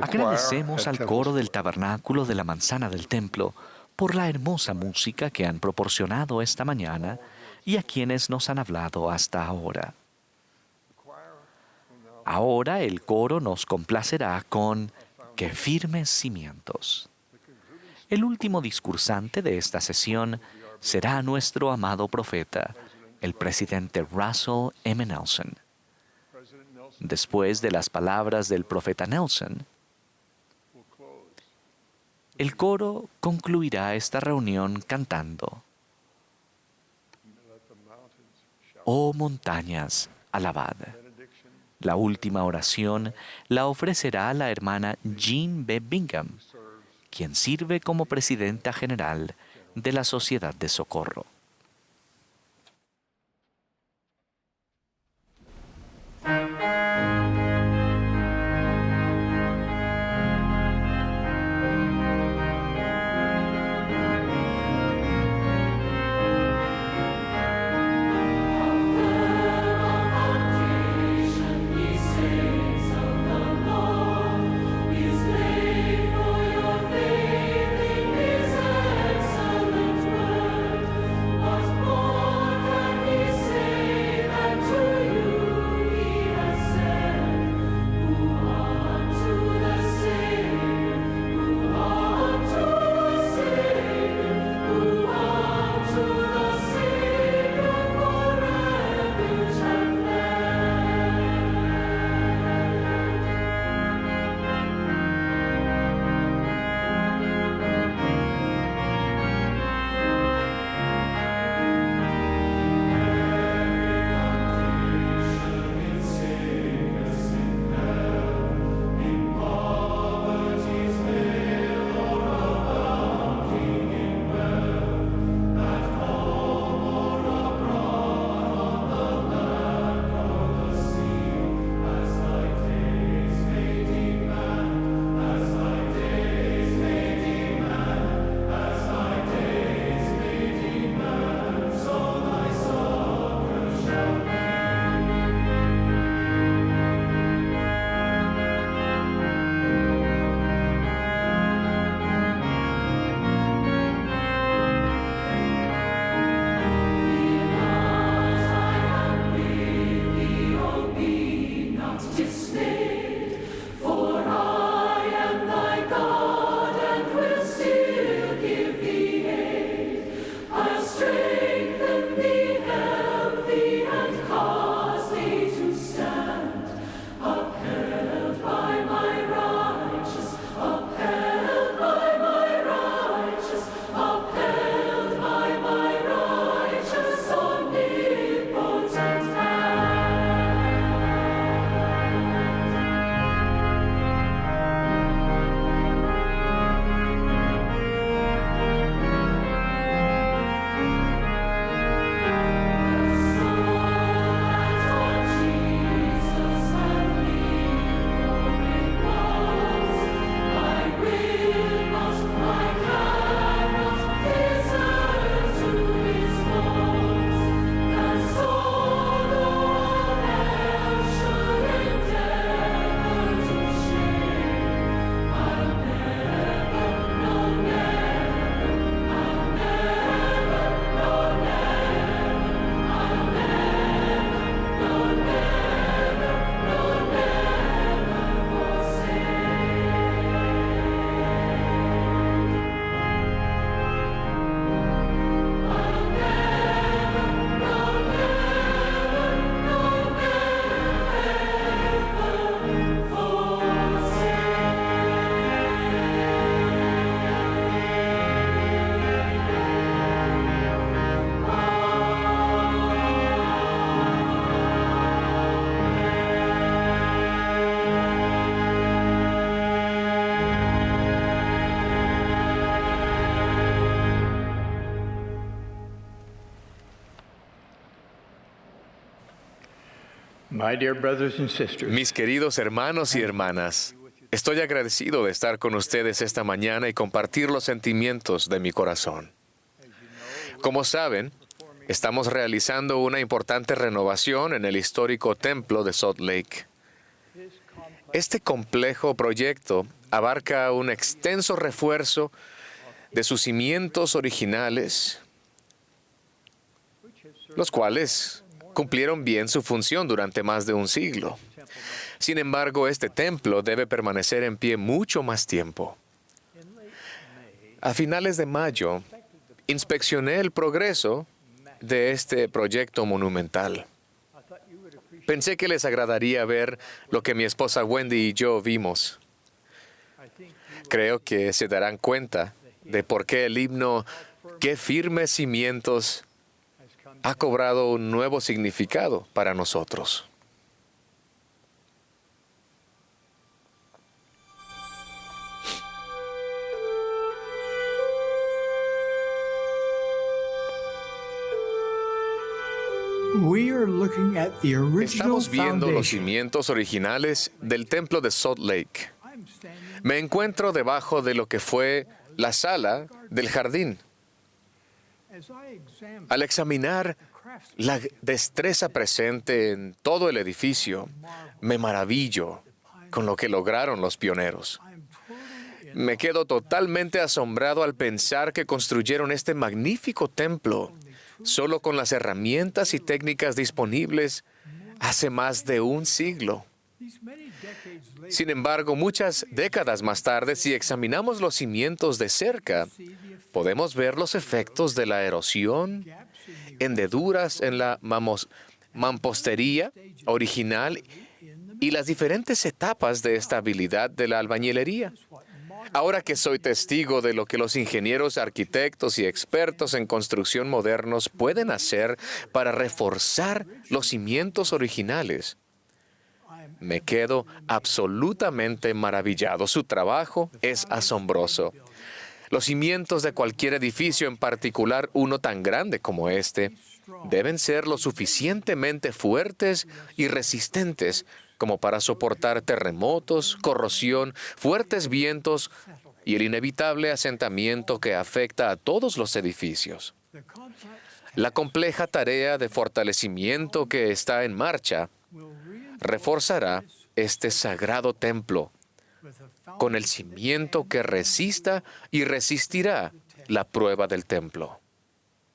[SPEAKER 2] Agradecemos al coro del tabernáculo de la manzana del templo por la hermosa música que han proporcionado esta mañana y a quienes nos han hablado hasta ahora. Ahora el coro nos complacerá con "Qué firmes cimientos". El último discursante de esta sesión será nuestro amado profeta, el presidente Russell M. Nelson. Después de las palabras del profeta Nelson, el coro concluirá esta reunión cantando: "Oh montañas, alabad". La última oración la ofrecerá la hermana Jean B. Bingham, quien sirve como presidenta general de la Sociedad de Socorro.
[SPEAKER 7] Is My dear brothers and sisters,
[SPEAKER 3] Mis queridos hermanos y hermanas, estoy agradecido de estar con ustedes esta mañana y compartir los sentimientos de mi corazón. Como saben, estamos realizando una importante renovación en el histórico templo de Salt Lake. Este complejo proyecto abarca un extenso refuerzo de sus cimientos originales, los cuales cumplieron bien su función durante más de un siglo. Sin embargo, este templo debe permanecer en pie mucho más tiempo. A finales de mayo, inspeccioné el progreso de este proyecto monumental. Pensé que les agradaría ver lo que mi esposa Wendy y yo vimos. Creo que se darán cuenta de por qué el himno "Qué firmes cimientos" ha cobrado un nuevo significado para nosotros.
[SPEAKER 7] we are looking at the original
[SPEAKER 3] Estamos viendo los
[SPEAKER 7] foundation.
[SPEAKER 3] cimientos originales del templo de Salt Lake. Me encuentro debajo de lo que fue la sala del jardín. Al examinar la destreza presente en todo el edificio, me maravillo con lo que lograron los pioneros. Me quedo totalmente asombrado al pensar que construyeron este magnífico templo solo con las herramientas y técnicas disponibles hace más de un siglo. Sin embargo, muchas décadas más tarde, si examinamos los cimientos de cerca, podemos ver los efectos de la erosión, hendeduras en la mampostería original y las diferentes etapas de estabilidad de la albañilería. Ahora que soy testigo de lo que los ingenieros, arquitectos y expertos en construcción modernos pueden hacer para reforzar los cimientos originales, me quedo absolutamente maravillado. Su trabajo es asombroso. Los cimientos de cualquier edificio, en particular uno tan grande como este, deben ser lo suficientemente fuertes y resistentes como para soportar terremotos, corrosión, fuertes vientos y el inevitable asentamiento que afecta a todos los edificios. La compleja tarea de fortalecimiento que está en marcha reforzará este sagrado templo con el cimiento que resista y resistirá la prueba del templo,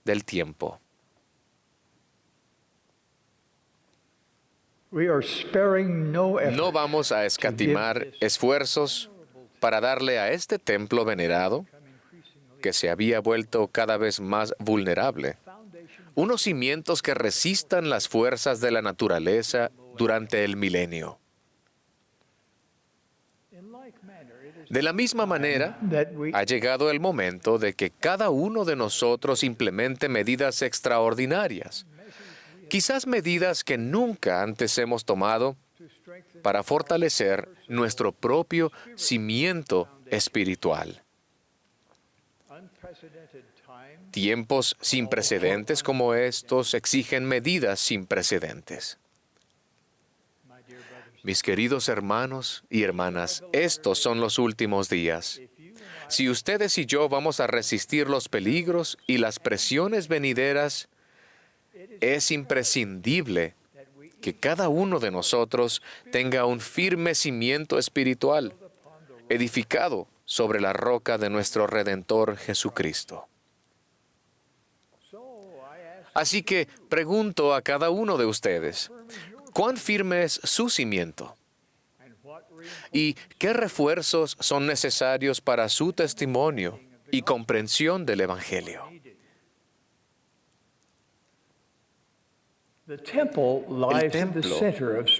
[SPEAKER 3] del tiempo. No vamos a escatimar esfuerzos para darle a este templo venerado, que se había vuelto cada vez más vulnerable, unos cimientos que resistan las fuerzas de la naturaleza durante el milenio. De la misma manera, ha llegado el momento de que cada uno de nosotros implemente medidas extraordinarias, quizás medidas que nunca antes hemos tomado para fortalecer nuestro propio cimiento espiritual. Tiempos sin precedentes como estos exigen medidas sin precedentes. Mis queridos hermanos y hermanas, estos son los últimos días. Si ustedes y yo vamos a resistir los peligros y las presiones venideras, es imprescindible que cada uno de nosotros tenga un firme cimiento espiritual, edificado sobre la roca de nuestro Redentor Jesucristo. Así que pregunto a cada uno de ustedes, ¿cuán firme es su cimiento? ¿Y qué refuerzos son necesarios para su testimonio y comprensión del Evangelio? El templo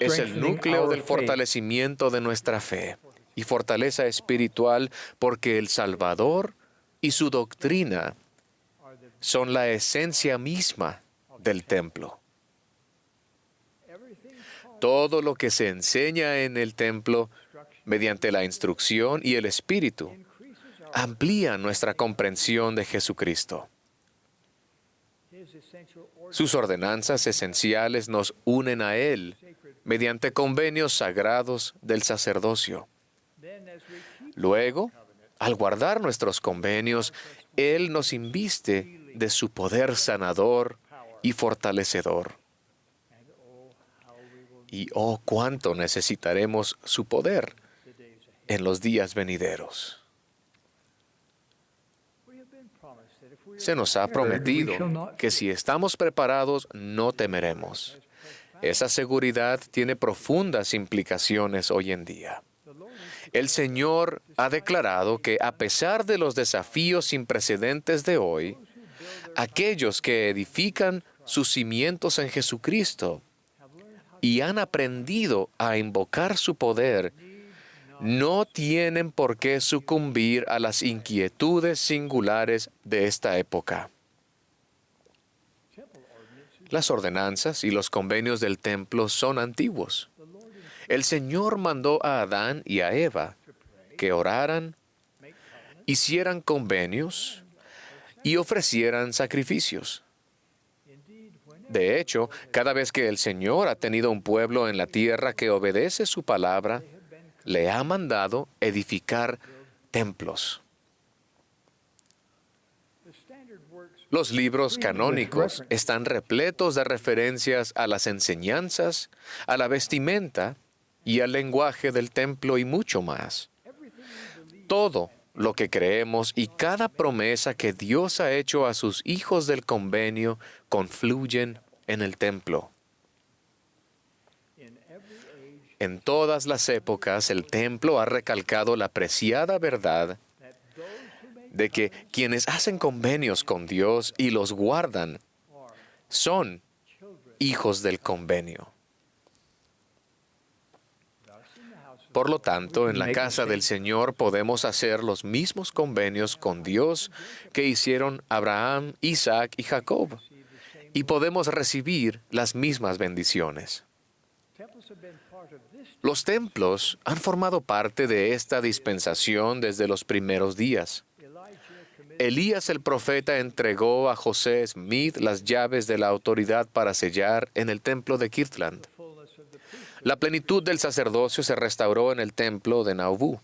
[SPEAKER 3] es el núcleo del fortalecimiento de nuestra fe y fortaleza espiritual porque el Salvador y su doctrina son la esencia misma del templo. Todo lo que se enseña en el templo, mediante la instrucción y el Espíritu, amplía nuestra comprensión de Jesucristo. Sus ordenanzas esenciales nos unen a Él mediante convenios sagrados del sacerdocio. Luego, al guardar nuestros convenios, Él nos inviste de su poder sanador y fortalecedor. Y oh, cuánto necesitaremos su poder en los días venideros. Se nos ha prometido que si estamos preparados, no temeremos. Esa seguridad tiene profundas implicaciones hoy en día. El Señor ha declarado que a pesar de los desafíos sin precedentes de hoy, aquellos que edifican sus cimientos en Jesucristo y han aprendido a invocar su poder, no tienen por qué sucumbir a las inquietudes singulares de esta época. Las ordenanzas y los convenios del templo son antiguos. El Señor mandó a Adán y a Eva que oraran, hicieran convenios y ofrecieran sacrificios. De hecho, cada vez que el Señor ha tenido un pueblo en la tierra que obedece su palabra, le ha mandado edificar templos. Los libros canónicos están repletos de referencias a las enseñanzas, a la vestimenta y al lenguaje del templo y mucho más. Todo lo que creemos y cada promesa que Dios ha hecho a sus hijos del convenio confluyen en el templo. En todas las épocas, el templo ha recalcado la preciada verdad de que quienes hacen convenios con Dios y los guardan son hijos del convenio. Por lo tanto, en la casa del Señor podemos hacer los mismos convenios con Dios que hicieron Abraham, Isaac y Jacob, y podemos recibir las mismas bendiciones. Los templos han formado parte de esta dispensación desde los primeros días. Elías el profeta entregó a José Smith las llaves de la autoridad para sellar en el templo de Kirtland. La plenitud del sacerdocio se restauró en el templo de Nauvoo.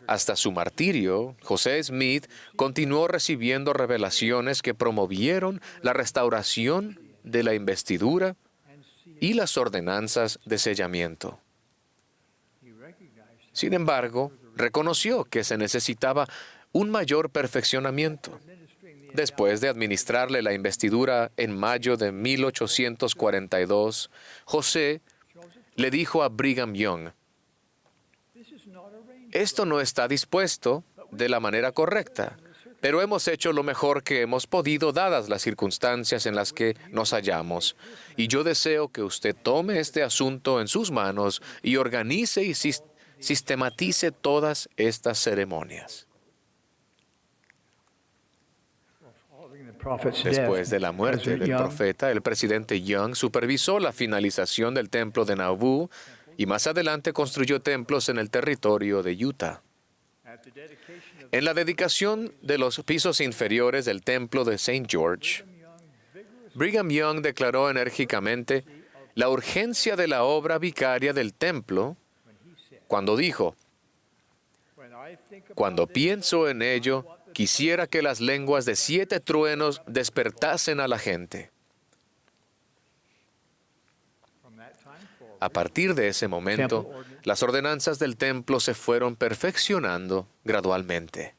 [SPEAKER 3] Hasta su martirio, José Smith continuó recibiendo revelaciones que promovieron la restauración de la investidura y las ordenanzas de sellamiento. Sin embargo, reconoció que se necesitaba un mayor perfeccionamiento. Después de administrarle la investidura en mayo de 1842, José le dijo a Brigham Young: «Esto no está dispuesto de la manera correcta, pero hemos hecho lo mejor que hemos podido dadas las circunstancias en las que nos hallamos. Y yo deseo que usted tome este asunto en sus manos y organice y sistematice todas estas ceremonias». Después de la muerte del profeta, el presidente Young supervisó la finalización del templo de Nauvoo y más adelante construyó templos en el territorio de Utah. En la dedicación de los pisos inferiores del templo de St. George, Brigham Young declaró enérgicamente la urgencia de la obra vicaria del templo cuando dijo: «Cuando pienso en ello, quisiera que las lenguas de 7 truenos despertasen a la gente». A partir de ese momento, las ordenanzas del templo se fueron perfeccionando gradualmente.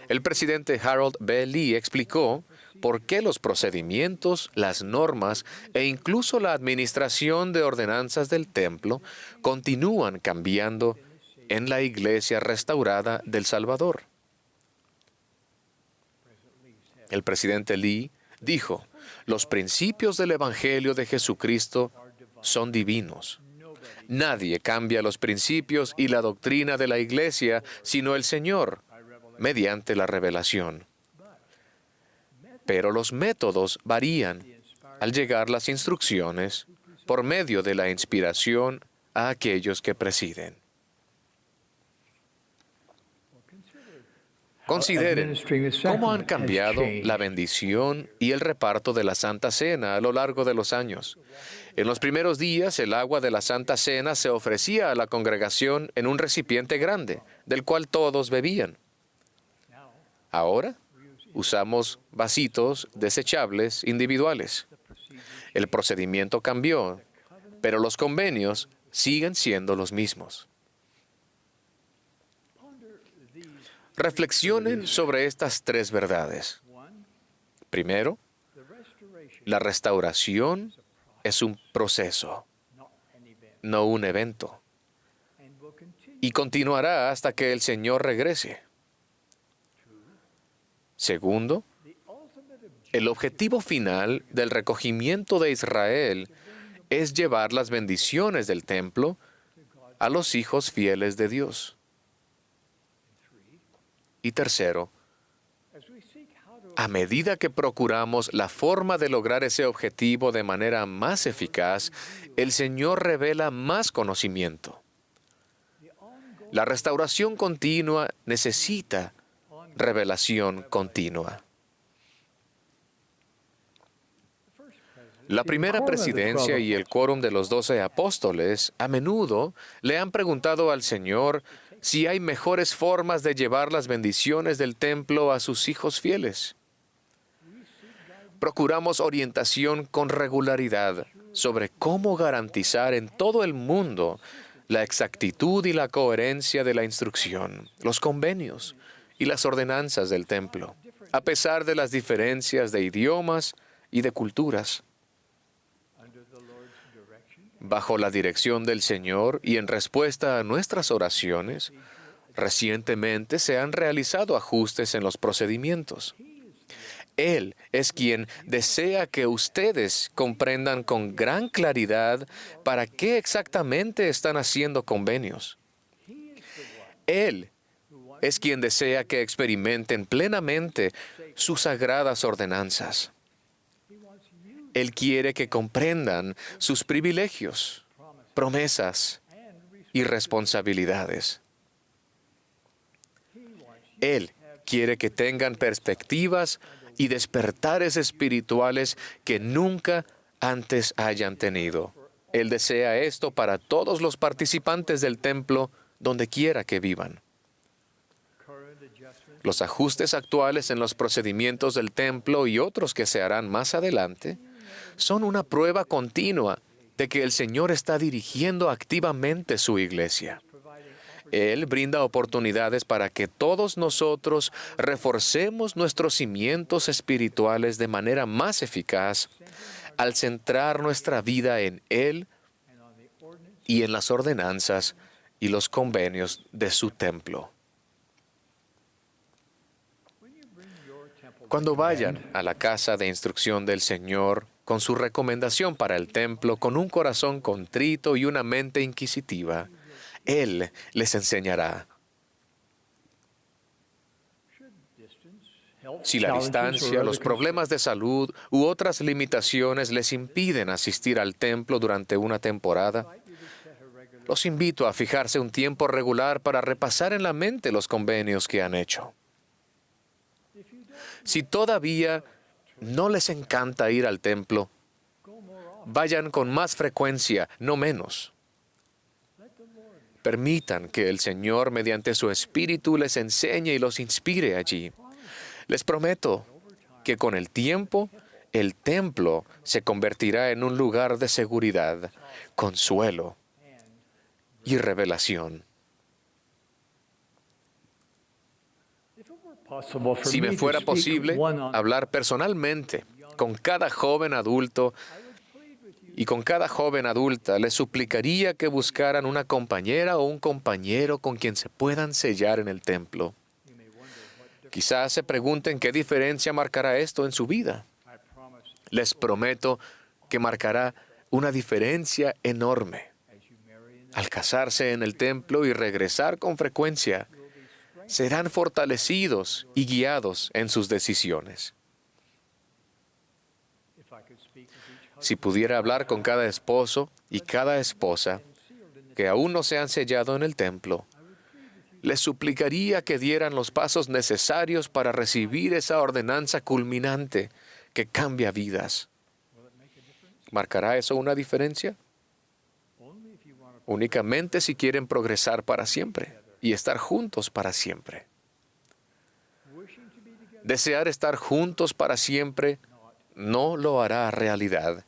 [SPEAKER 3] El presidente Harold B. Lee explicó por qué los procedimientos, las normas e incluso la administración de ordenanzas del templo continúan cambiando en la Iglesia restaurada del Salvador. El presidente Lee dijo: «Los principios del Evangelio de Jesucristo son divinos. Nadie cambia los principios y la doctrina de la Iglesia sino el Señor, mediante la revelación. Pero los métodos varían al llegar las instrucciones por medio de la inspiración a aquellos que presiden». Consideren cómo han cambiado la bendición y el reparto de la Santa Cena a lo largo de los años. En los primeros días, el agua de la Santa Cena se ofrecía a la congregación en un recipiente grande, del cual todos bebían. Ahora, usamos vasitos desechables individuales. El procedimiento cambió, pero los convenios siguen siendo los mismos. Reflexionen sobre estas tres verdades. Primero, la restauración es un proceso, no un evento, y continuará hasta que el Señor regrese. Segundo, el objetivo final del recogimiento de Israel es llevar las bendiciones del templo a los hijos fieles de Dios. Y tercero, a medida que procuramos la forma de lograr ese objetivo de manera más eficaz, el Señor revela más conocimiento. La restauración continua necesita revelación continua. La primera presidencia y el quórum de los 12 apóstoles a menudo le han preguntado al Señor si hay mejores formas de llevar las bendiciones del templo a sus hijos fieles. Procuramos orientación con regularidad sobre cómo garantizar en todo el mundo la exactitud y la coherencia de la instrucción, los convenios y las ordenanzas del templo, a pesar de las diferencias de idiomas y de culturas. Bajo la dirección del Señor y en respuesta a nuestras oraciones, recientemente se han realizado ajustes en los procedimientos. Él es quien desea que ustedes comprendan con gran claridad para qué exactamente están haciendo convenios. Él es quien desea que experimenten plenamente sus sagradas ordenanzas. Él quiere que comprendan sus privilegios, promesas y responsabilidades. Él quiere que tengan perspectivas y despertares espirituales que nunca antes hayan tenido. Él desea esto para todos los participantes del templo, donde quiera que vivan. Los ajustes actuales en los procedimientos del templo y otros que se harán más adelante son una prueba continua de que el Señor está dirigiendo activamente su iglesia. Él brinda oportunidades para que todos nosotros reforcemos nuestros cimientos espirituales de manera más eficaz al centrar nuestra vida en Él y en las ordenanzas y los convenios de su templo. Cuando vayan a la casa de instrucción del Señor con su recomendación para el templo, con un corazón contrito y una mente inquisitiva, Él les enseñará. Si la distancia, los problemas de salud u otras limitaciones les impiden asistir al templo durante una temporada, los invito a fijarse un tiempo regular para repasar en la mente los convenios que han hecho. Si todavía no les encanta ir al templo, vayan con más frecuencia, no menos. Permitan que el Señor, mediante su Espíritu, les enseñe y los inspire allí. Les prometo que con el tiempo, el templo se convertirá en un lugar de seguridad, consuelo y revelación. Si me fuera posible hablar personalmente con cada joven adulto y con cada joven adulta, les suplicaría que buscaran una compañera o un compañero con quien se puedan sellar en el templo. Quizás se pregunten qué diferencia marcará esto en su vida. Les prometo que marcará una diferencia enorme. Al casarse en el templo y regresar con frecuencia, serán fortalecidos y guiados en sus decisiones. Si pudiera hablar con cada esposo y cada esposa que aún no se han sellado en el templo, les suplicaría que dieran los pasos necesarios para recibir esa ordenanza culminante que cambia vidas. ¿Marcará eso una diferencia? Únicamente si quieren progresar para siempre y estar juntos para siempre. Desear estar juntos para siempre no lo hará realidad.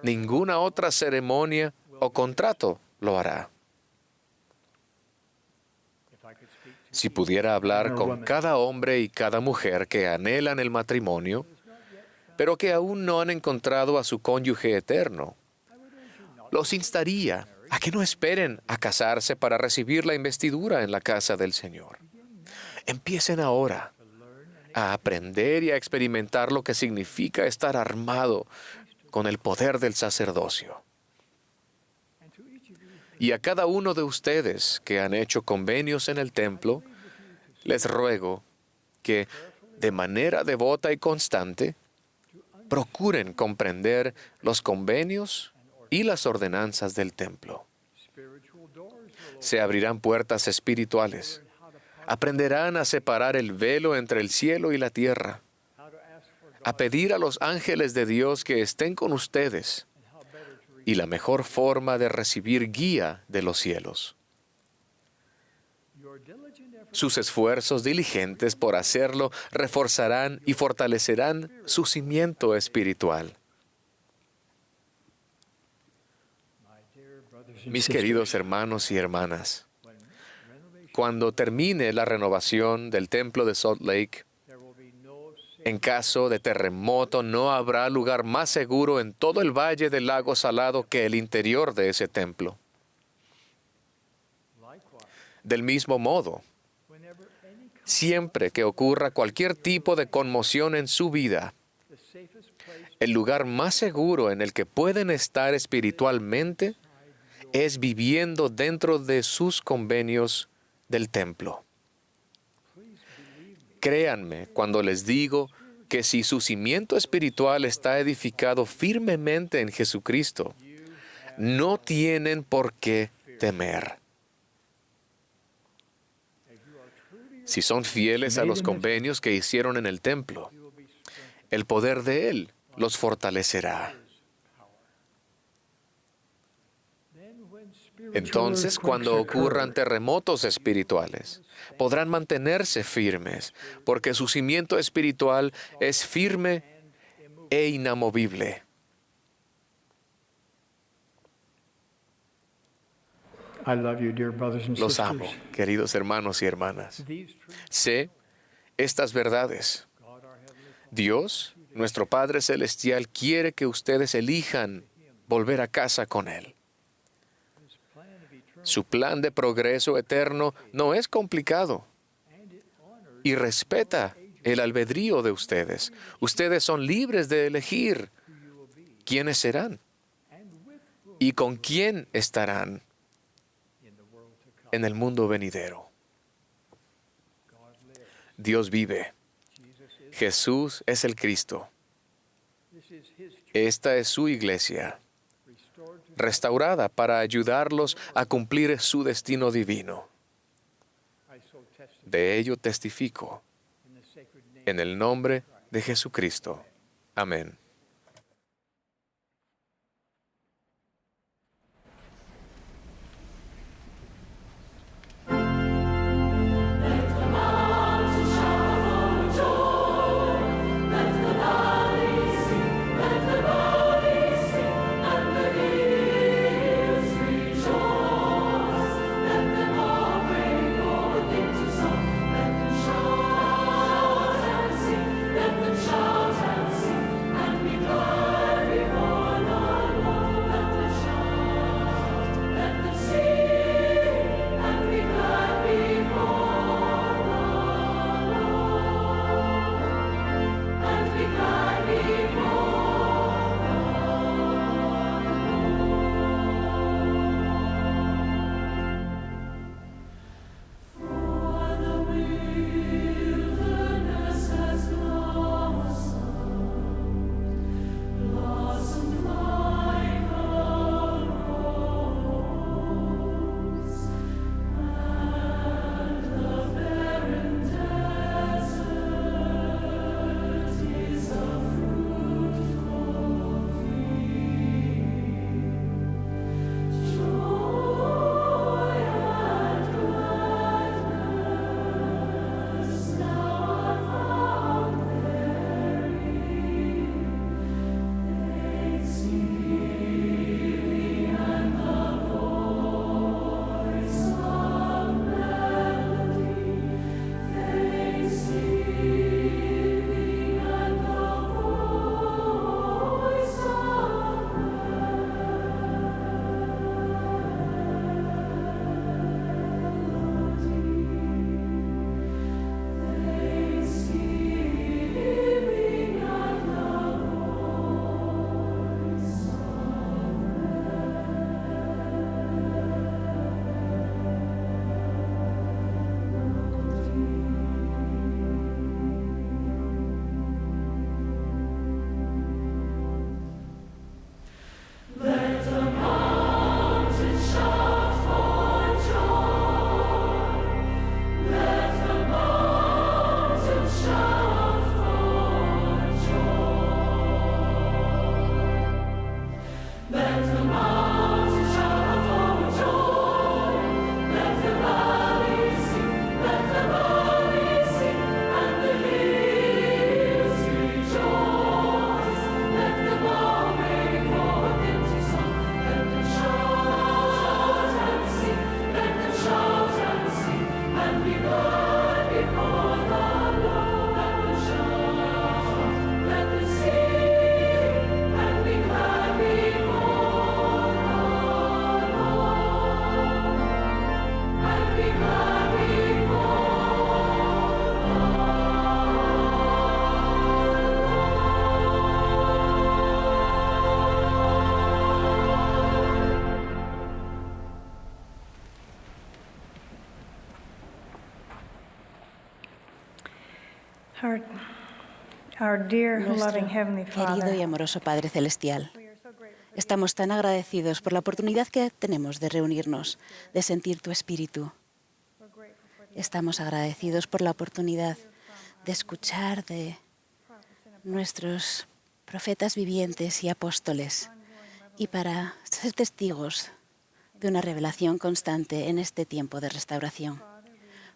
[SPEAKER 3] Ninguna otra ceremonia o contrato lo hará. Si pudiera hablar con cada hombre y cada mujer que anhelan el matrimonio, pero que aún no han encontrado a su cónyuge eterno, los instaría a que no esperen a casarse para recibir la investidura en la casa del Señor. Empiecen ahora a aprender y a experimentar lo que significa estar armado con el poder del sacerdocio. Y a cada uno de ustedes que han hecho convenios en el templo, les ruego que, de manera devota y constante, procuren comprender los convenios y las ordenanzas del templo. Se abrirán puertas espirituales. Aprenderán a separar el velo entre el cielo y la tierra, a pedir a los ángeles de Dios que estén con ustedes y la mejor forma de recibir guía de los cielos. Sus esfuerzos diligentes por hacerlo reforzarán y fortalecerán su cimiento espiritual. Mis queridos hermanos y hermanas, cuando termine la renovación del templo de Salt Lake, en caso de terremoto no habrá lugar más seguro en todo el valle del lago Salado que el interior de ese templo. Del mismo modo, siempre que ocurra cualquier tipo de conmoción en su vida, el lugar más seguro en el que pueden estar espiritualmente es viviendo dentro de sus convenios del templo. Créanme cuando les digo que si su cimiento espiritual está edificado firmemente en Jesucristo, no tienen por qué temer. Si son fieles a los convenios que hicieron en el templo, el poder de Él los fortalecerá. Entonces, cuando ocurran terremotos espirituales, podrán mantenerse firmes, porque su cimiento espiritual es firme e inamovible. Los amo, queridos hermanos y hermanas. Sé estas verdades. Dios, nuestro Padre Celestial, quiere que ustedes elijan volver a casa con Él. Su plan de progreso eterno no es complicado y respeta el albedrío de ustedes. Ustedes son libres de elegir quiénes serán y con quién estarán en el mundo venidero. Dios vive. Jesús es el Cristo. Esta es su iglesia, restaurada para ayudarlos a cumplir su destino divino. De ello testifico en el nombre de Jesucristo. Amén.
[SPEAKER 8] And Querido y amoroso Padre Celestial, estamos tan agradecidos por la oportunidad que tenemos de reunirnos, de sentir tu espíritu. Estamos agradecidos por la oportunidad de escuchar de nuestros profetas vivientes y apóstoles y para ser testigos de una revelación constante en este tiempo de restauración.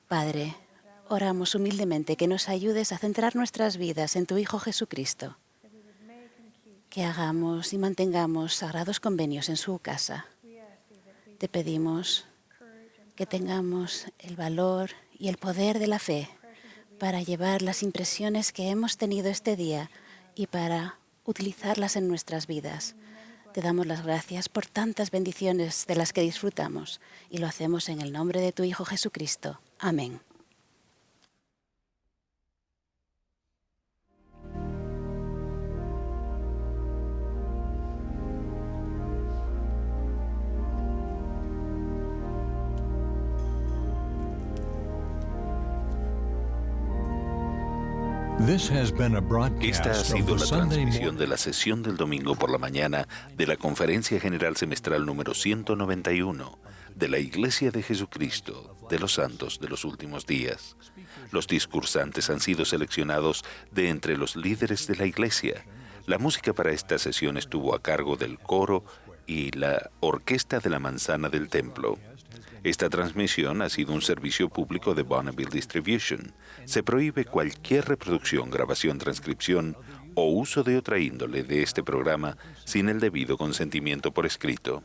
[SPEAKER 8] Padre, oramos humildemente que nos ayudes a centrar nuestras vidas en tu Hijo Jesucristo, que hagamos y mantengamos sagrados convenios en su casa. Te pedimos que tengamos el valor y el poder de la fe para llevar las impresiones que hemos tenido este día y para utilizarlas en nuestras vidas. Te damos las gracias por tantas bendiciones de las que disfrutamos y lo hacemos en el nombre de tu Hijo Jesucristo. Amén.
[SPEAKER 1] Esta ha sido la transmisión de la sesión del domingo por la mañana de la Conferencia General Semestral número 191 de la Iglesia de Jesucristo de los Santos de los Últimos Días. Los discursantes han sido seleccionados de entre los líderes de la Iglesia. La música para esta sesión estuvo a cargo del coro y la Orquesta de la Manzana del Templo. Esta transmisión ha sido un servicio público de Bonneville Distribution. Se prohíbe cualquier reproducción, grabación, transcripción o uso de otra índole de este programa sin el debido consentimiento por escrito.